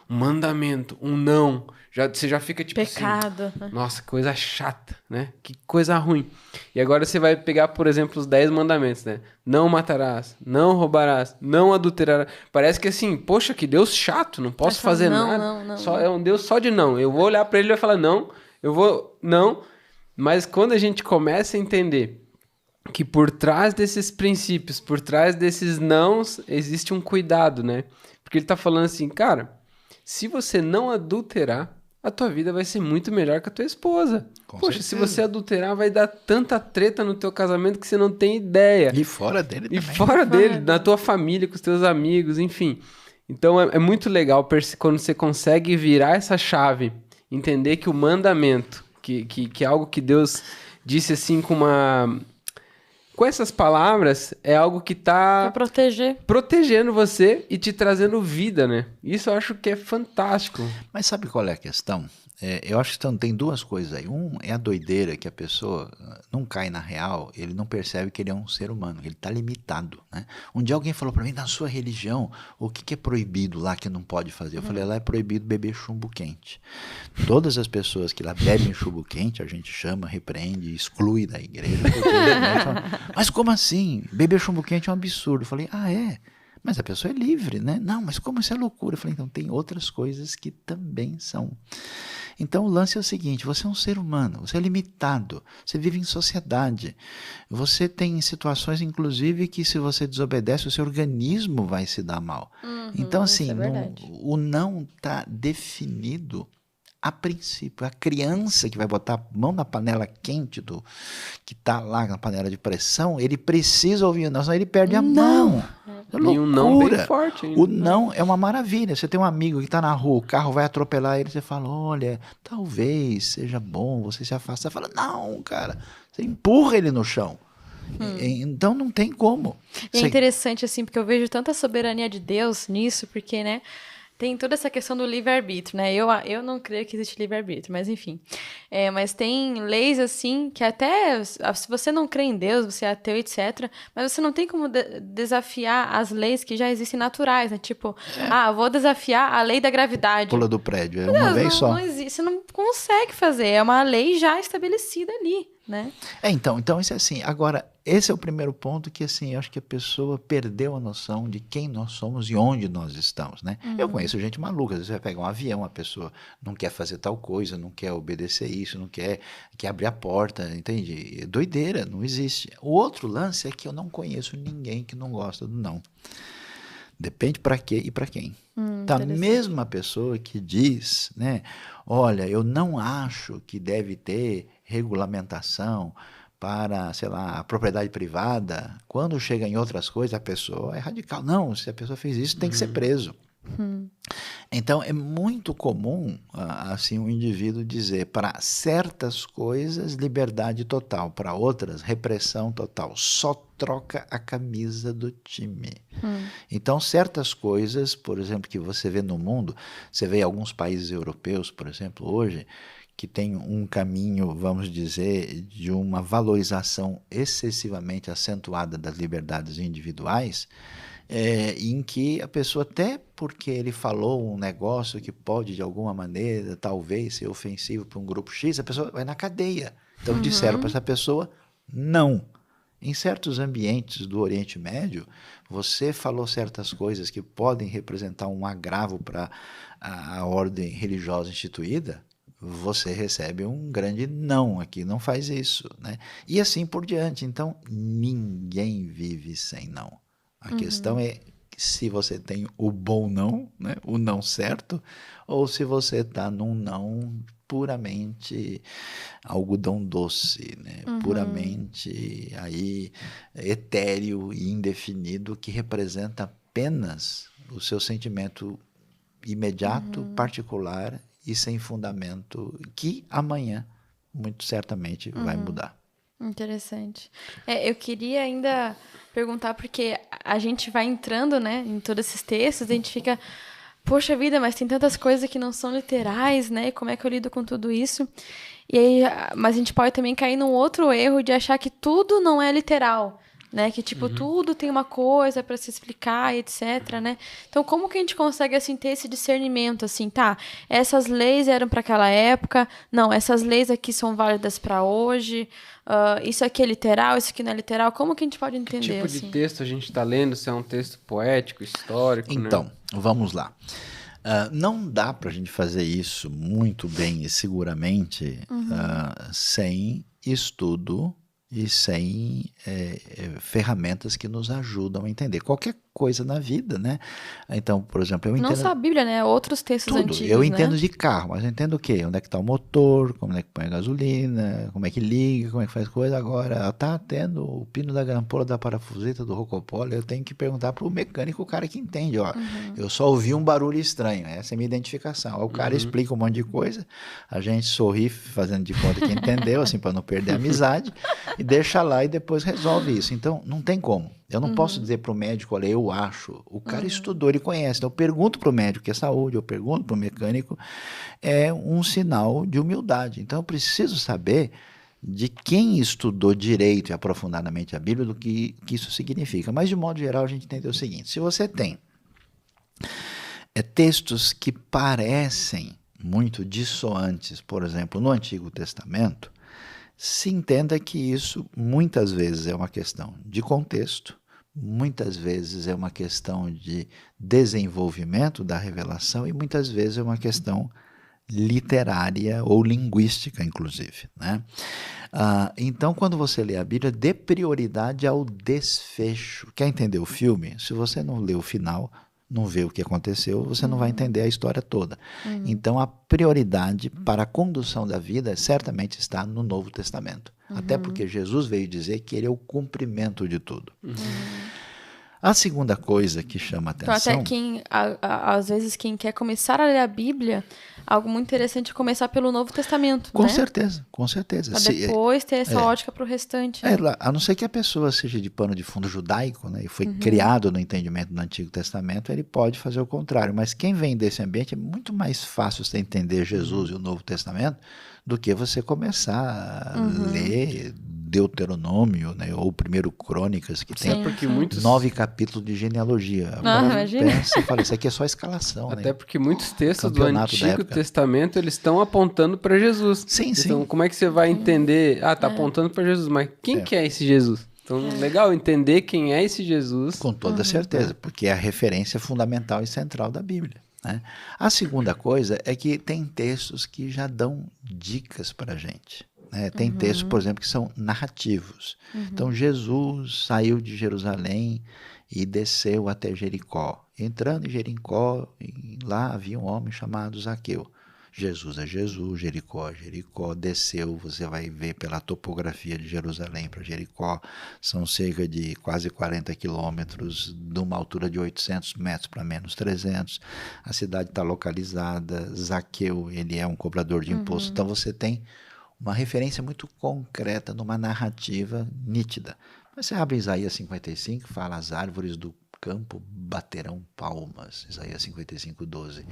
um mandamento, um não. Você já fica tipo pecado. Assim, nossa, coisa chata, né? Que coisa ruim. E agora você vai pegar, por exemplo, os 10 mandamentos, né? Não matarás, não roubarás, não adulterarás. Parece que assim, poxa, que Deus chato, não posso fazer nada. Não. É um Deus só de não. Eu vou olhar para ele e vai falar não, não. Mas quando a gente começa a entender que por trás desses princípios, por trás desses nãos, existe um cuidado, né? Porque ele tá falando assim, cara, se você não adulterar, a tua vida vai ser muito melhor que a tua esposa. Poxa, se você adulterar, vai dar tanta treta no teu casamento que você não tem ideia. E fora dele também. E fora dele, na tua família, com os teus amigos, enfim. Então, é muito legal quando você consegue virar essa chave, entender que o mandamento, que é algo que Deus disse assim com essas palavras, é algo que tá protegendo você e te trazendo vida, né? Isso eu acho que é fantástico. Mas sabe qual é a questão? Eu acho que tem duas coisas aí. Um é a doideira que a pessoa não cai na real, ele não percebe que ele é um ser humano, ele está limitado, né? Um dia alguém falou para mim, na sua religião, o que é proibido lá que não pode fazer? Eu falei, lá é proibido beber chumbo quente. Todas as pessoas que lá bebem chumbo quente, a gente chama, repreende, exclui da igreja. Mas como assim? Beber chumbo quente é um absurdo. Eu falei, mas a pessoa é livre, né? Não, mas como isso é loucura? Eu falei, então tem outras coisas que também são. Então o lance é o seguinte, você é um ser humano, você é limitado, você vive em sociedade, você tem situações inclusive que se você desobedece, o seu organismo vai se dar mal. Então assim, o não está definido a princípio. A criança que vai botar a mão na panela quente que está lá na panela de pressão, ele precisa ouvir o não, senão ele perde a mão. É loucura. E um não bem forte ainda. O não é uma maravilha. Você tem um amigo que está na rua, o carro vai atropelar ele, você fala, olha, talvez seja bom você se afastar. Você fala, não, cara. Você empurra ele no chão. Então não tem como. E é interessante assim, porque eu vejo tanta soberania de Deus nisso, porque, né, tem toda essa questão do livre-arbítrio, né? Eu não creio que existe livre-arbítrio, mas enfim. Mas tem leis, assim, que até, se você não crê em Deus, você é ateu, etc., mas você não tem como desafiar as leis que já existem naturais, né? Tipo, vou desafiar a lei da gravidade. Pula do prédio, é uma vez só. Não existe, você não consegue fazer, é uma lei já estabelecida ali, né? Então isso é assim. Agora, esse é o primeiro ponto que, assim, eu acho que a pessoa perdeu a noção de quem nós somos e onde nós estamos, né? Eu conheço gente maluca, às vezes você vai pegar um avião, a pessoa não quer fazer tal coisa, não quer obedecer isso, não quer abrir a porta, entende? É doideira, não existe. O outro lance é que eu não conheço ninguém que não gosta do não. Depende para quê e para quem. Tá, a mesma pessoa que diz, né? Olha, eu não acho que deve ter regulamentação para, sei lá, a propriedade privada. Quando chega em outras coisas, a pessoa é radical. Não, se a pessoa fez isso, tem que ser preso. Então, é muito comum, assim, um indivíduo dizer para certas coisas liberdade total, para outras repressão total. Só troca a camisa do time. Então, certas coisas, por exemplo, que você vê no mundo, você vê em alguns países europeus, por exemplo, hoje, que tem um caminho, vamos dizer, de uma valorização excessivamente acentuada das liberdades individuais, em que a pessoa, até porque ele falou um negócio que pode, de alguma maneira, talvez ser ofensivo para um grupo X, a pessoa vai na cadeia. Então, disseram para essa pessoa, não. Em certos ambientes do Oriente Médio, você falou certas coisas que podem representar um agravo para a ordem religiosa instituída, você recebe um grande não, aqui não faz isso, né? E assim por diante. Então, ninguém vive sem não. A questão é se você tem o bom não, né? O não certo, ou se você está num não puramente algodão doce, né? Puramente aí etéreo e indefinido, que representa apenas o seu sentimento imediato, particular e sem fundamento, que amanhã, muito certamente, vai mudar. Interessante. Eu queria ainda perguntar, porque a gente vai entrando, né, em todos esses textos, a gente fica, poxa vida, mas tem tantas coisas que não são literais, né? Como é que eu lido com tudo isso? E aí, mas a gente pode também cair num outro erro de achar que tudo não é literal, né? Que, tipo, tudo tem uma coisa para se explicar, etc, né? Então, como que a gente consegue, assim, ter esse discernimento, assim, tá? Essas leis eram para aquela época, não, essas leis aqui são válidas para hoje, isso aqui é literal, isso aqui não é literal. Como que a gente pode entender, Que tipo assim? de texto a gente está lendo? Se é um texto poético, histórico, Então, né? vamos lá. Não dá para a gente fazer isso muito bem e seguramente sem estudo e sem ferramentas que nos ajudam a entender qualquer coisa na vida, né? Então, por exemplo, eu entendo... Não só a Bíblia, né? Outros textos tudo. antigos, Eu entendo né? de carro, mas eu entendo o quê? Onde é que está o motor, como é que põe a gasolina, como é que liga, como é que faz coisa. Agora, tá tendo o pino da grampola, da parafuseta, do rocopolo, eu tenho que perguntar para o mecânico, o cara que entende, ó. Eu só ouvi um barulho estranho, essa é a minha identificação. Aí o cara explica um monte de coisa, a gente sorri fazendo de conta que entendeu, assim, para não perder a amizade, e deixa lá e depois resolve isso. Então, não tem como. Eu não posso dizer para o médico, olha, eu acho. O cara estudou, ele conhece. Então, eu pergunto para o médico que é saúde, eu pergunto para o mecânico, é um sinal de humildade. Então, eu preciso saber de quem estudou direito e aprofundadamente a Bíblia, do que isso significa. Mas, de modo geral, a gente entende o seguinte, se você tem textos que parecem muito dissoantes, por exemplo, no Antigo Testamento, se entenda que isso muitas vezes é uma questão de contexto, muitas vezes é uma questão de desenvolvimento da revelação e muitas vezes é uma questão literária ou linguística, inclusive, né? Então, quando você lê a Bíblia, dê prioridade ao desfecho. Quer entender o filme? Se você não lê o final, não vê o que aconteceu, você não vai entender a história toda. Então, a prioridade para a condução da vida certamente está no Novo Testamento. Até porque Jesus veio dizer que ele é o cumprimento de tudo. A segunda coisa que chama Então, atenção... às vezes, quem quer começar a ler a Bíblia, algo muito interessante é começar pelo Novo Testamento, Com né? certeza, com certeza. Pra depois ter essa ótica para o restante. Né? A não ser que a pessoa seja de pano de fundo judaico, né, e foi criado no entendimento do Antigo Testamento, ele pode fazer o contrário. Mas quem vem desse ambiente, é muito mais fácil você entender Jesus e o Novo Testamento do que você começar a ler Deuteronômio, né, ou primeiro Crônicas, que tem porque muitos... 9 capítulos de genealogia. Imagina. Pensa, fala, isso aqui é só escalação. Até né? porque muitos textos do Campeonato da Antigo época. Testamento, eles estão apontando para Jesus. Sim, Então, sim. como é que você vai entender? Ah, tá apontando para Jesus, mas quem que é esse Jesus? Então, legal entender quem é esse Jesus. Com toda certeza, porque é a referência fundamental e central da Bíblia. Né? A segunda coisa é que tem textos que já dão dicas para a gente. Né? Tem textos, por exemplo, que são narrativos. Então, Jesus saiu de Jerusalém e desceu até Jericó. Entrando em Jericó, lá havia um homem chamado Zaqueu. Jesus é Jesus, Jericó é Jericó, desceu, você vai ver pela topografia de Jerusalém para Jericó, são cerca de quase 40 quilômetros, de uma altura de 800 metros para menos 300, a cidade está localizada, Zaqueu, ele é um cobrador de imposto, então você tem uma referência muito concreta numa narrativa nítida. Mas você abre Isaías 55, fala as árvores do campo baterão palmas, Isaías 55, 12.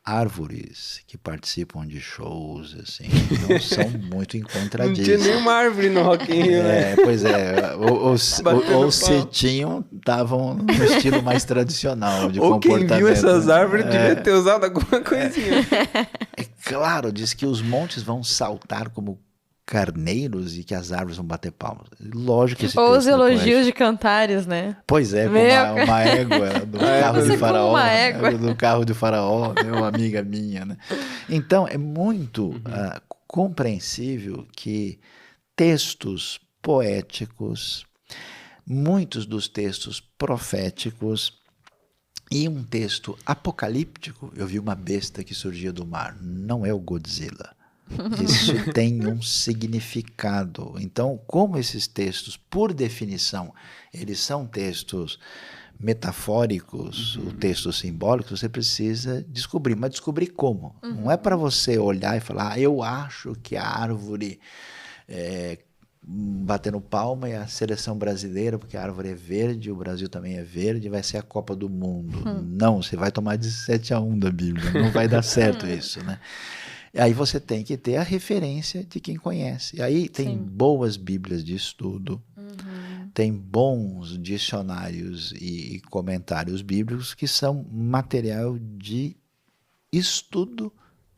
Árvores que participam de shows, assim, não são muito encontradíssimas. Não tinha nenhuma árvore no Rock in Rio, né? Pois é, ou se tinham, estavam no estilo mais tradicional de ou comportamento. quem viu essas árvores devia ter usado alguma coisinha. É claro, diz que os montes vão saltar como carneiros e que as árvores vão bater palmas. Lógico que esse Ou os texto é elogios poético. de Cantares, né? Pois é, com uma égua do carro de Faraó. Uma égua. Do carro de Faraó, né, uma amiga minha. Né? Então, é muito compreensível que textos poéticos, muitos dos textos proféticos e um texto apocalíptico, eu vi uma besta que surgia do mar, não é o Godzilla. Isso tem um significado. Então, como esses textos, por definição, eles são textos metafóricos, ou textos simbólicos, você precisa descobrir. Mas descobrir como? Não é para você olhar e falar, eu acho que a árvore batendo palma e a seleção brasileira, porque a árvore é verde, o Brasil também é verde, vai ser a Copa do Mundo. Não, você vai tomar 17-1 da Bíblia. Não vai dar certo isso, né? Aí você tem que ter a referência de quem conhece. E aí tem boas bíblias de estudo, tem bons dicionários e comentários bíblicos que são material de estudo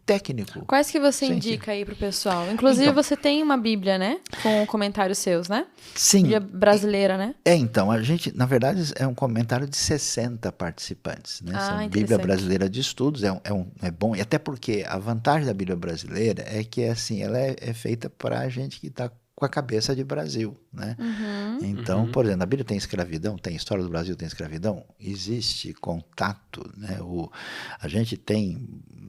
técnico. Quais que você indica aí pro pessoal? Inclusive, então, você tem uma Bíblia, né? Com comentários seus, né? Sim. Bíblia brasileira, né? Então, a gente, na verdade, é um comentário de 60 participantes, né? Essa Bíblia Brasileira de Estudos é bom, e até porque a vantagem da Bíblia Brasileira é que, assim, ela é feita para a gente que está com a cabeça de Brasil, né? Então, por exemplo, a Bíblia tem escravidão, tem história do Brasil, tem escravidão, existe contato, né? A gente tem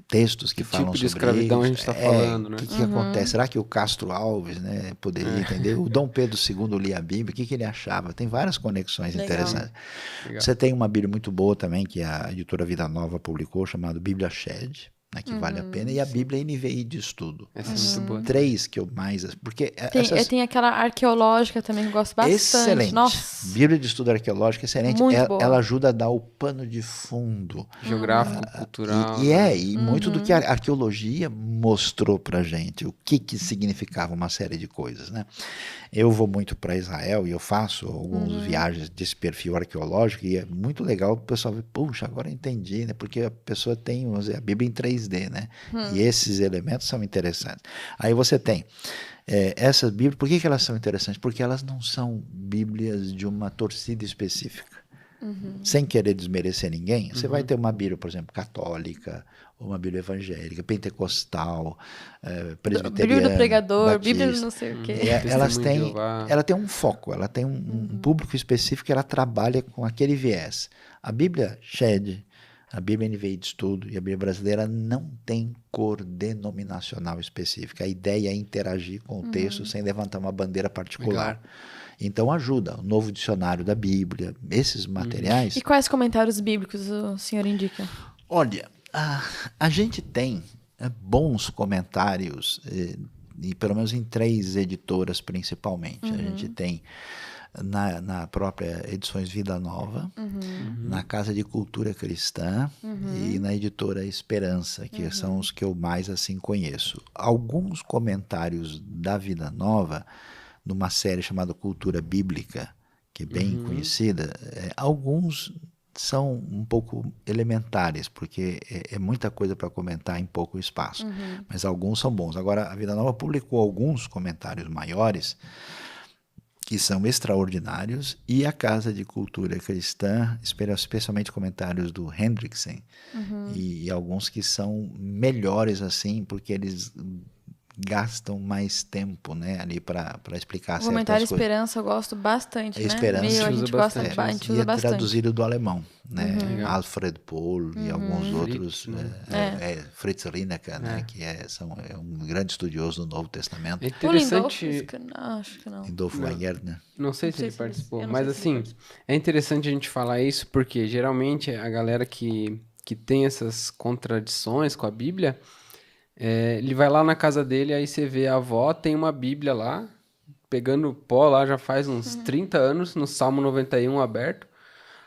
textos que falam tipo de sobre escravidão isso. A gente está falando, né? O que acontece? Será que o Castro Alves, né, poderia entender? O Dom Pedro II lia a Bíblia, o que ele achava? Tem várias conexões interessantes. Legal. Você tem uma Bíblia muito boa também, que a editora Vida Nova publicou, chamada Bíblia Shed, né, que vale a pena, e a Bíblia NVI de estudo. Essa é muito boa. 3 que eu mais... Porque tem aquela arqueológica também que eu gosto bastante. Excelente. Nossa. Bíblia de estudo arqueológico, excelente. Ela ajuda a dar o pano de fundo. Geográfico, cultural. E muito do que a arqueologia mostrou pra gente, o que significava uma série de coisas, né? Eu vou muito para Israel e eu faço algumas viagens desse perfil arqueológico e é muito legal o pessoal ver, puxa, agora eu entendi, né? Porque a pessoa tem, vamos dizer, a Bíblia em 3D, né? E esses elementos são interessantes. Aí você tem essas Bíblias, por que elas são interessantes? Porque elas não são Bíblias de uma torcida específica. Sem querer desmerecer ninguém, você vai ter uma Bíblia, por exemplo, católica, uma Bíblia evangélica, pentecostal, presbiteriana, Bíblia do pregador, batista. Bíblia do não sei o quê. Ela tem um foco, ela tem um público específico, ela trabalha com aquele viés. A Bíblia Shed, a Bíblia NVI de Estudo e a Bíblia Brasileira não tem cor denominacional específica. A ideia é interagir com o texto sem levantar uma bandeira particular. Então ajuda, o Novo Dicionário da Bíblia, esses materiais. E quais comentários bíblicos o senhor indica? Olha, a gente tem bons comentários, e pelo menos em 3 editoras principalmente. A gente tem na própria Edições Vida Nova, na Casa de Cultura Cristã e na editora Esperança, que são os que eu mais assim conheço. Alguns comentários da Vida Nova, numa série chamada Cultura Bíblica, que é bem conhecida, alguns são um pouco elementares, porque é muita coisa para comentar em pouco espaço, mas alguns são bons. Agora, a Vida Nova publicou alguns comentários maiores, que são extraordinários, e a Casa de Cultura Cristã, especialmente comentários do Hendrickson, e alguns que são melhores assim, porque eles gastam mais tempo, né, ali para explicar certas coisas. O comentário Esperança eu gosto bastante, né? Esperança A gente gosta, a gente usa e bastante. traduzido do alemão, né? Alfred Pohl e alguns outros, Fritz Rinecker, né, que é um grande estudioso do Novo Testamento. É interessante. Acho que não. Lindolf Weingärtner. Não sei se ele participou, mas se assim, é interessante a gente falar isso porque geralmente a galera que tem essas contradições com a Bíblia, ele vai lá na casa dele, aí você vê a avó, tem uma Bíblia lá, pegando pó lá já faz uns 30 anos, no Salmo 91 aberto.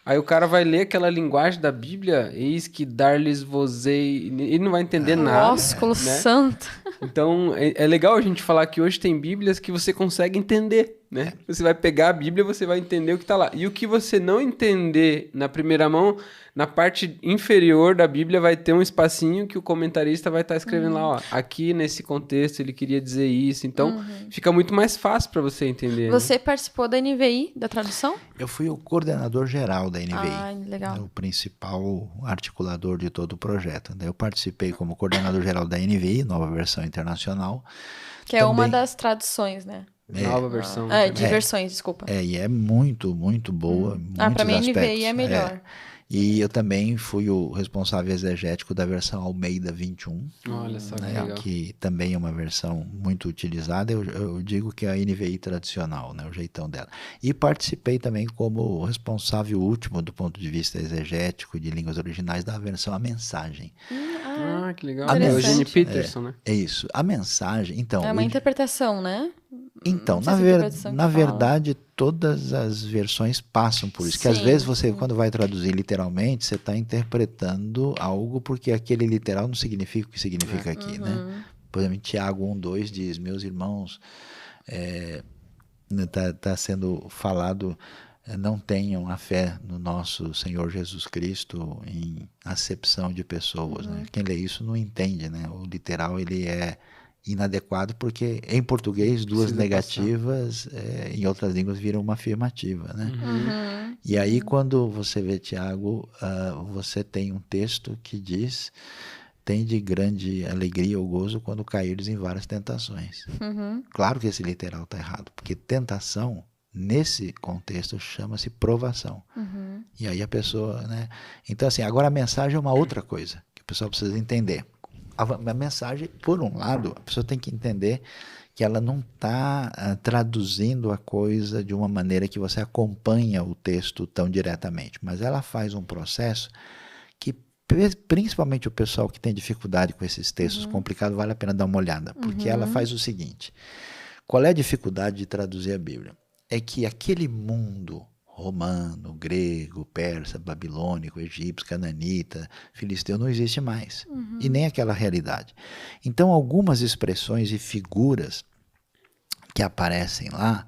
Aí o cara vai ler aquela linguagem da Bíblia, eis que dar-lhes-vos-ei, ele não vai entender nada. Ósculo né? santo. Então, é legal a gente falar que hoje tem Bíblias que você consegue entender, né? Você vai pegar a Bíblia, você vai entender o que está lá. E o que você não entender na primeira mão, na parte inferior da Bíblia vai ter um espacinho que o comentarista vai estar escrevendo lá, ó. Aqui, nesse contexto, ele queria dizer isso. Então, fica muito mais fácil para você entender. Você participou da NVI, da tradução? Eu fui o coordenador geral da NVI. Ah, legal. O principal articulador de todo o projeto. Eu participei como coordenador geral da NVI, Nova Versão Internacional. Que é uma das traduções, né? Nova versão. De versões, desculpa. E é muito, muito boa. Para mim, a NVI é melhor. E eu também fui o responsável exegético da versão Almeida 21. Olha só que né, legal. que também é uma versão muito utilizada. Eu digo que é a NVI tradicional, né, o jeitão dela. E participei também como responsável último do ponto de vista exegético de línguas originais da versão A Mensagem. Ah, que legal. A É o Eugene interessante. Peterson, né? É isso. A Mensagem, então... É uma interpretação, né? Então, Não sei se é interpretação que na fala. verdade, todas as versões passam por isso. Que às Sim, vezes você, quando vai traduzir literalmente, você está interpretando algo porque aquele literal não significa o que significa aqui, né? Por exemplo, em Tiago 1:2 diz, meus irmãos, está sendo falado, não tenham a fé no nosso Senhor Jesus Cristo em acepção de pessoas, né? Quem lê isso não entende, né? O literal, ele é inadequado porque em português duas Precisa negativas em outras línguas viram uma afirmativa, né? E aí quando você vê Tiago, você tem um texto que diz: tem de grande alegria ou gozo quando caíres em várias tentações. Claro que esse literal está errado, porque tentação nesse contexto chama-se provação. E aí a pessoa, né? Então assim, agora a mensagem é uma outra coisa que o pessoal precisa entender. A mensagem, por um lado, a pessoa tem que entender que ela não está traduzindo a coisa de uma maneira que você acompanha o texto tão diretamente, mas ela faz um processo que, principalmente o pessoal que tem dificuldade com esses textos complicados, vale a pena dar uma olhada, porque ela faz o seguinte: qual é a dificuldade de traduzir a Bíblia? É que aquele mundo romano, grego, persa, babilônico, egípcio, cananita, filisteu não existe mais. E nem aquela realidade. Então, algumas expressões e figuras que aparecem lá,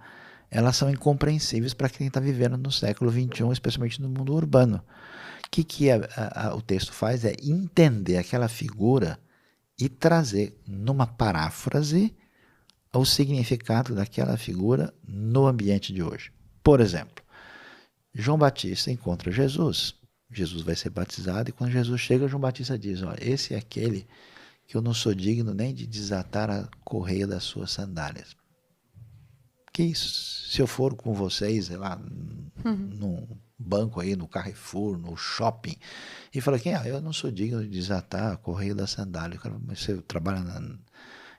elas são incompreensíveis para quem está vivendo no século XXI, especialmente no mundo urbano. O que o texto faz é entender aquela figura e trazer numa paráfrase o significado daquela figura no ambiente de hoje. Por exemplo, João Batista encontra Jesus. Jesus vai ser batizado e quando Jesus chega, João Batista diz: ó, esse é aquele que eu não sou digno nem de desatar a correia das suas sandálias. Que isso? Se eu for com vocês, sei lá, num banco aí, no Carrefour, no shopping, e fala: eu não sou digno de desatar a correia da sandália. Mas você trabalha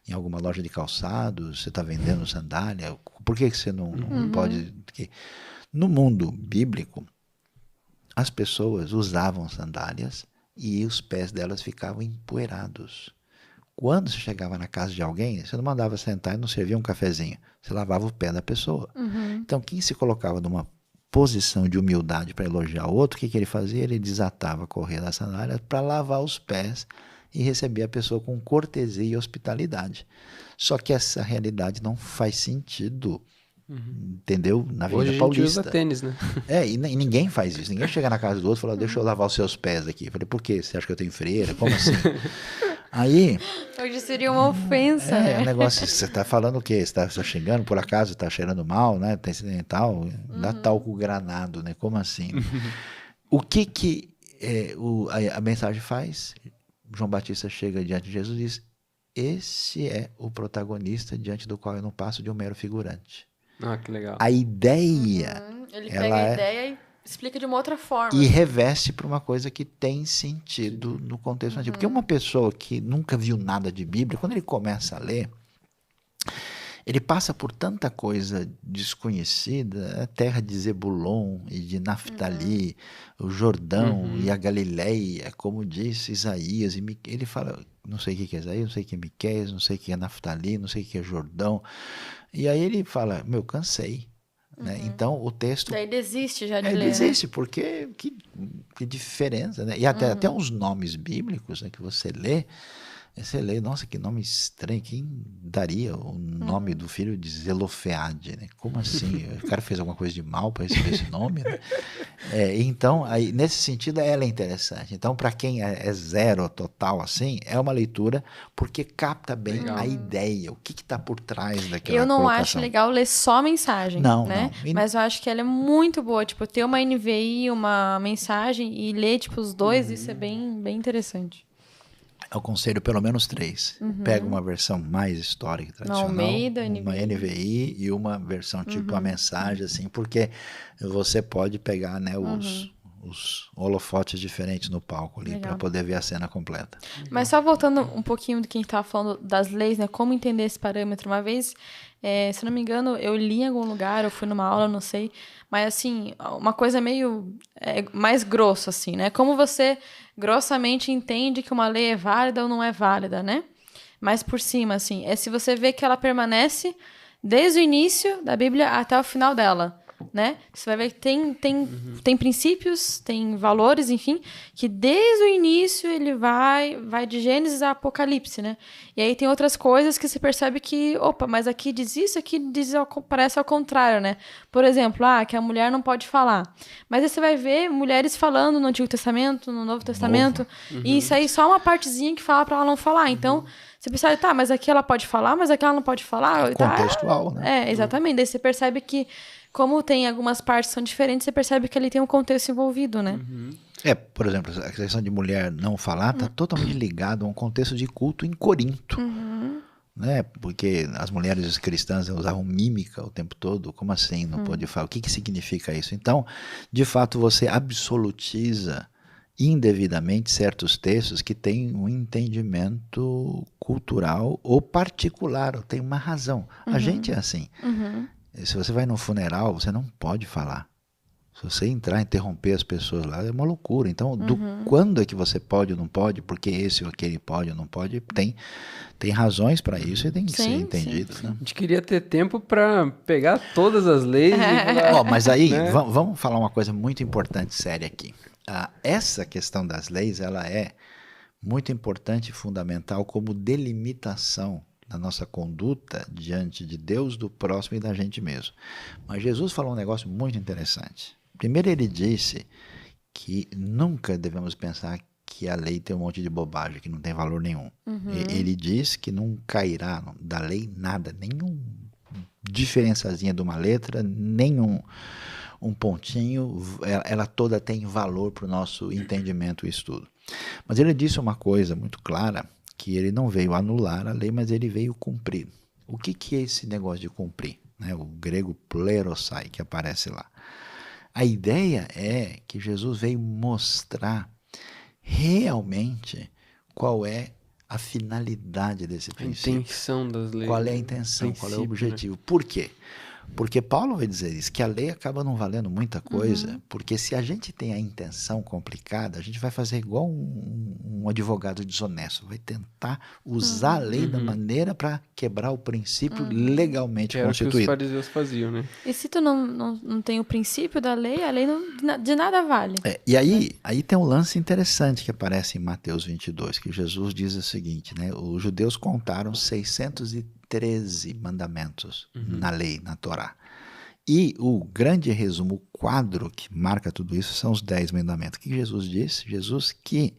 em alguma loja de calçados, você está vendendo sandália, por que você não pode... No mundo bíblico, as pessoas usavam sandálias e os pés delas ficavam empoeirados. Quando você chegava na casa de alguém, você não mandava sentar e não servia um cafezinho. Você lavava o pé da pessoa. Então, quem se colocava numa posição de humildade para elogiar o outro, o que ele fazia? Ele desatava a correia da sandália para lavar os pés e receber a pessoa com cortesia e hospitalidade. Só que essa realidade não faz sentido, entendeu? Na Avenida Hoje a gente Paulista. usa tênis, né? E ninguém faz isso. Ninguém chega na casa do outro e fala, deixa eu lavar os seus pés aqui. Eu falei, por quê? Você acha que eu tenho freira? Como assim? Aí... Hoje seria uma ofensa, né? É um negócio, você está falando o quê? Você está xingando, por acaso, está cheirando mal, né? Está incidental, dá talco granado, né? Como assim? O que a mensagem faz? João Batista chega diante de Jesus e diz, esse é o protagonista diante do qual eu não passo de um mero figurante. Ah, que legal. A ideia, Ele ela pega a é... ideia e explica de uma outra forma. E reveste para uma coisa que tem sentido no contexto antigo. Porque uma pessoa que nunca viu nada de Bíblia, quando ele começa a ler, ele passa por tanta coisa desconhecida, a terra de Zebulon e de Naftali, o Jordão e a Galileia, como disse Isaías. E ele fala, não sei o que é Isaías, não sei o que é Miqueias, não sei o que é Naftali, não sei o que é Jordão. E aí ele fala, cansei. Né? Então o texto... Daí desiste já de ler. Ele desiste, porque que diferença, né? E até os nomes bíblicos, né, que você lê, nossa, que nome estranho, quem daria o nome do filho de Zelofeade, né? Como assim? O cara fez alguma coisa de mal para receber esse nome, né? Então, aí, nesse sentido, ela é interessante. Então, para quem é zero total, assim, é uma leitura porque capta bem a ideia, o que está por trás daquela Eu não colocação. acho legal ler só a mensagem, Não, né? não. Mas eu acho que ela é muito boa. Tipo, ter uma NVI, uma mensagem e ler, tipo, os dois, isso é bem, bem interessante. Eu aconselho pelo menos 3. Pega uma versão mais histórica, tradicional, Almeida, uma NVI e uma versão tipo a mensagem, assim, porque você pode pegar, né, os holofotes diferentes no palco ali para poder ver a cena completa. Mas só voltando um pouquinho do que a gente estava falando das leis, né? Como entender esse parâmetro. Uma vez, se não me engano, eu li em algum lugar, eu fui numa aula, não sei, mas assim, uma coisa meio mais grossa, assim, né? Como você grossamente entende que uma lei é válida ou não é válida, né? Mais por cima, assim, é se você vê que ela permanece desde o início da Bíblia até o final dela, né? Você vai ver que tem princípios, tem valores, enfim, que desde o início ele vai de Gênesis a Apocalipse, né? E aí tem outras coisas que você percebe que, opa, mas aqui diz isso, aqui diz parece ao contrário, né? Por exemplo, que a mulher não pode falar. Mas aí você vai ver mulheres falando no Antigo Testamento, no Novo Testamento, e isso aí só uma partezinha que fala para ela não falar. Então, você percebe, tá, mas aqui ela pode falar, mas aqui ela não pode falar. Contextual, né? Exatamente. Daí você percebe que, como tem algumas partes que são diferentes, você percebe que ali tem um contexto envolvido, né? Por exemplo, a questão de mulher não falar está totalmente ligado a um contexto de culto em Corinto. Né? Porque as mulheres cristãs usavam mímica o tempo todo. Como assim? Não pode falar. O que significa isso? Então, de fato, você absolutiza indevidamente certos textos que têm um entendimento cultural ou particular, ou tem uma razão. A gente é assim. Se você vai num funeral, você não pode falar. Se você entrar e interromper as pessoas lá, é uma loucura. Então, quando é que você pode ou não pode, porque esse ou aquele pode ou não pode, tem razões para isso e tem que ser entendido. Né? A gente queria ter tempo para pegar todas as leis e falar, mas aí, né? vamos falar uma coisa muito importante, séria aqui. Essa questão das leis, ela é muito importante e fundamental como delimitação da nossa conduta diante de Deus, do próximo e da gente mesmo. Mas Jesus falou um negócio muito interessante. Primeiro ele disse que nunca devemos pensar que a lei tem um monte de bobagem, que não tem valor nenhum. Ele diz que não cairá da lei nada, nenhum diferençazinha de uma letra, nenhum um pontinho, ela toda tem valor para o nosso entendimento e estudo. Mas ele disse uma coisa muito clara, que ele não veio anular a lei, mas ele veio cumprir. O que é esse negócio de cumprir? Né? O grego plerosai, que aparece lá. A ideia é que Jesus veio mostrar realmente qual é a finalidade desse A princípio. intenção das leis. Qual é a intenção, qual é o objetivo. Por quê? Porque Paulo vai dizer isso, que a lei acaba não valendo muita coisa, porque se a gente tem a intenção complicada, a gente vai fazer igual um advogado desonesto, vai tentar usar a lei da maneira para quebrar o princípio legalmente Que era o que os constituído. fariseus faziam, né? E se tu não tem o princípio da lei, a lei de nada vale. E aí tem um lance interessante que aparece em Mateus 22, que Jesus diz o seguinte, né? Os judeus contaram 613 mandamentos na lei, na Torá. E o grande resumo, o quadro que marca tudo isso, são os 10 mandamentos. O que Jesus disse? Jesus que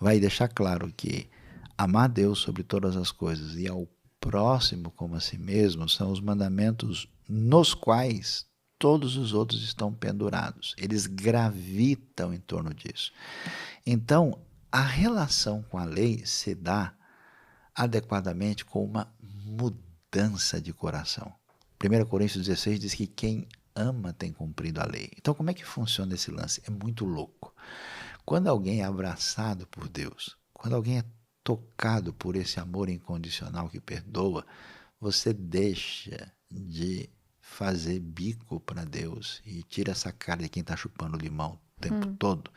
vai deixar claro que amar a Deus sobre todas as coisas e ao próximo como a si mesmo são os mandamentos nos quais todos os outros estão pendurados. Eles gravitam em torno disso. Então, a relação com a lei se dá adequadamente com uma mudança de coração. 1 Coríntios 16 diz que quem ama tem cumprido a lei. Então, como é que funciona esse lance? É muito louco. Quando alguém é abraçado por Deus, quando alguém é tocado por esse amor incondicional que perdoa, você deixa de fazer bico para Deus e tira essa cara de quem está chupando limão o tempo todo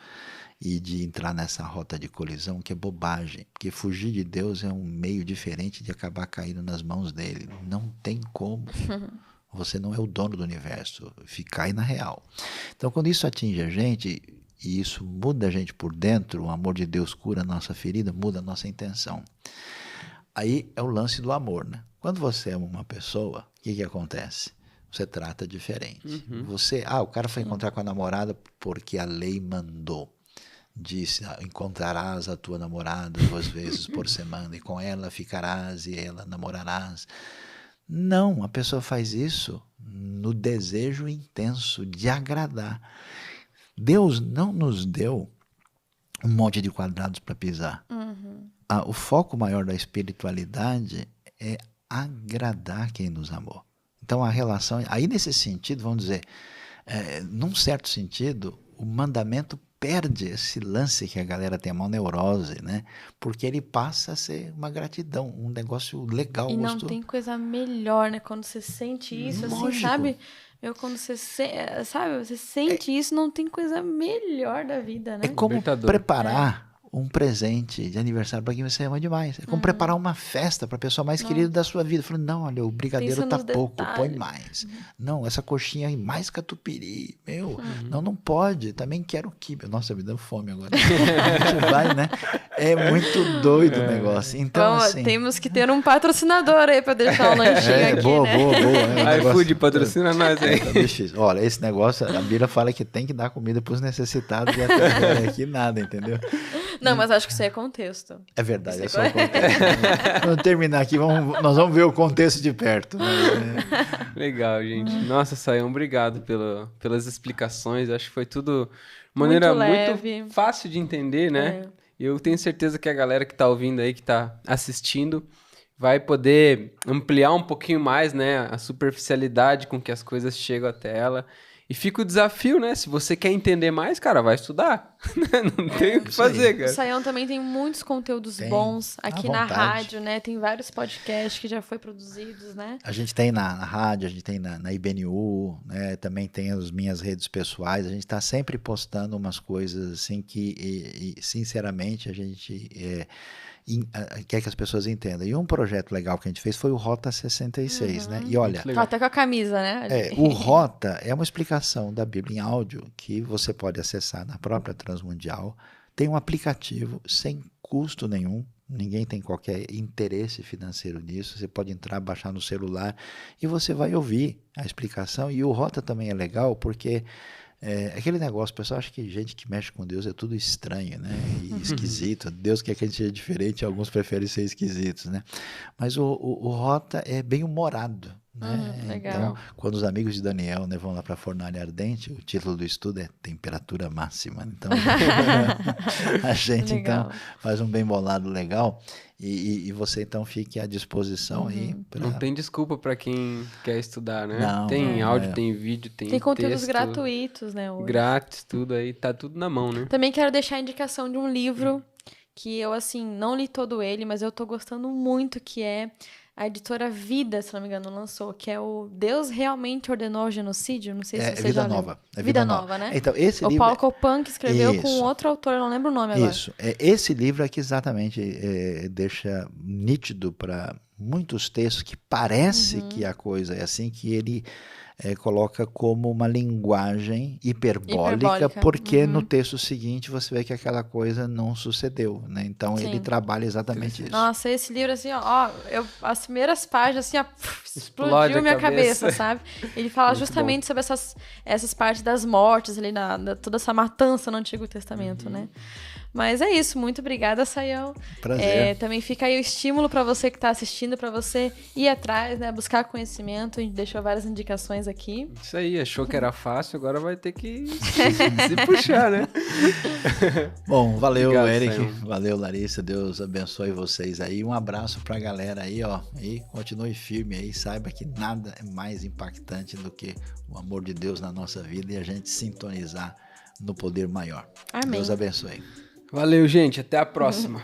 e de entrar nessa rota de colisão que é bobagem, porque fugir de Deus é um meio diferente de acabar caindo nas mãos dele, não tem como. Você não é o dono do universo, fica aí na real. Então quando isso atinge a gente e isso muda a gente por dentro, o amor de Deus cura a nossa ferida, muda a nossa intenção. Aí é o lance do amor, né? Quando você ama uma pessoa, o que acontece? Você trata diferente. O cara foi encontrar com a namorada porque a lei mandou. Disse, encontrarás a tua namorada 2 vezes por semana e com ela ficarás e ela namorarás. Não, a pessoa faz isso no desejo intenso de agradar. Deus não nos deu um monte de quadrados para pisar. O foco maior da espiritualidade é agradar quem nos amou. Então a relação, aí nesse sentido, vamos dizer, num certo sentido, o mandamento perde esse lance que a galera tem, uma neurose, né? Porque ele passa a ser uma gratidão, um negócio legal. E não tem coisa melhor, né? Quando você sente isso, assim, sabe? Quando você você sente isso, não tem coisa melhor da vida, né? É como Libertador. preparar um presente de aniversário para quem você ama demais. É como preparar uma festa para a pessoa mais querida da sua vida. Falando, não, olha, o brigadeiro tá pouco, põe mais. Não, essa coxinha aí, mais catupiry. Não pode. Também quero quibe. Nossa, me deu fome agora. A gente vai, né? É muito doido o negócio. Então, assim... Temos que ter um patrocinador aí para deixar o lanchinho aqui, boa, né? Boa. iFood patrocina nós aí. Olha, esse negócio, a Bíblia fala que tem que dar comida para os necessitados e até agora aqui nada, entendeu? Não, mas acho que isso aí é contexto. É verdade, é só o contexto. Vamos terminar aqui, nós vamos ver o contexto de perto. Legal, gente. Nossa, Sayão, obrigado pelas explicações. Acho que foi tudo de maneira muito fácil de entender, né? Eu tenho certeza que a galera que tá ouvindo aí, que tá assistindo, vai poder ampliar um pouquinho mais, né, a superficialidade com que as coisas chegam até ela. E fica o desafio, né? Se você quer entender mais, cara, vai estudar. Não tem o que fazer, cara. O Sayão também tem muitos conteúdos bons aqui na rádio, né? Tem vários podcasts que já foram produzidos, né? A gente tem na rádio, a gente tem na IBNU, né? Também tem as minhas redes pessoais. A gente está sempre postando umas coisas assim que, sinceramente, a gente... quer que as pessoas entendam. E um projeto legal que a gente fez foi o Rota 66, né? E olha... Até com a camisa, né? O Rota é uma explicação da Bíblia em áudio que você pode acessar na própria Transmundial. Tem um aplicativo sem custo nenhum. Ninguém tem qualquer interesse financeiro nisso. Você pode entrar, baixar no celular e você vai ouvir a explicação. E o Rota também é legal porque... aquele negócio, o pessoal acha que gente que mexe com Deus é tudo estranho, né? E esquisito. Deus quer que a gente seja diferente, alguns preferem ser esquisitos, né? Mas o Rota é bem humorado, né? Legal. Então, quando os amigos de Daniel, né, vão lá para a Fornalha Ardente, o título do estudo é Temperatura Máxima. Então, a gente então faz um bem bolado legal. E você então fique à disposição aí. Não tem desculpa para quem quer estudar, né? Não, tem áudio, tem vídeo, tem conteúdos texto, gratuitos, né? Hoje. Grátis, tudo aí, tá tudo na mão, né? Também quero deixar a indicação de um livro que eu, assim, não li todo ele, mas eu tô gostando muito, que é a editora Vida, se não me engano, lançou, que é o Deus Realmente Ordenou o Genocídio, não sei se você Vida já Nova. leu. Vida Nova, né? Então, esse o livro... Paulo Copan, que escreveu com Isso. outro autor, eu não lembro o nome agora. Isso. Esse livro aqui exatamente deixa nítido para muitos textos que parece que a coisa é assim, que ele coloca como uma linguagem hiperbólica, porque no texto seguinte você vê que aquela coisa não sucedeu, né? Então ele trabalha exatamente isso. Nossa, esse livro assim, as primeiras páginas assim, Explode explodiu a minha cabeça. cabeça, sabe? Ele fala Muito justamente sobre essas partes das mortes ali, toda essa matança no Antigo Testamento, né? Mas é isso, muito obrigada, Sayão. Prazer. Também fica aí o estímulo para você que está assistindo, para você ir atrás, né? Buscar conhecimento. A gente deixou várias indicações aqui. Isso aí, achou que era fácil, agora vai ter que se puxar, né? Bom, valeu, Obrigado, Eric. Sayão. Valeu, Larissa. Deus abençoe vocês aí. Um abraço pra galera aí, ó. E continue firme aí. Saiba que nada é mais impactante do que o amor de Deus na nossa vida e a gente sintonizar no poder maior. Amém. Deus abençoe. Valeu, gente. Até a próxima.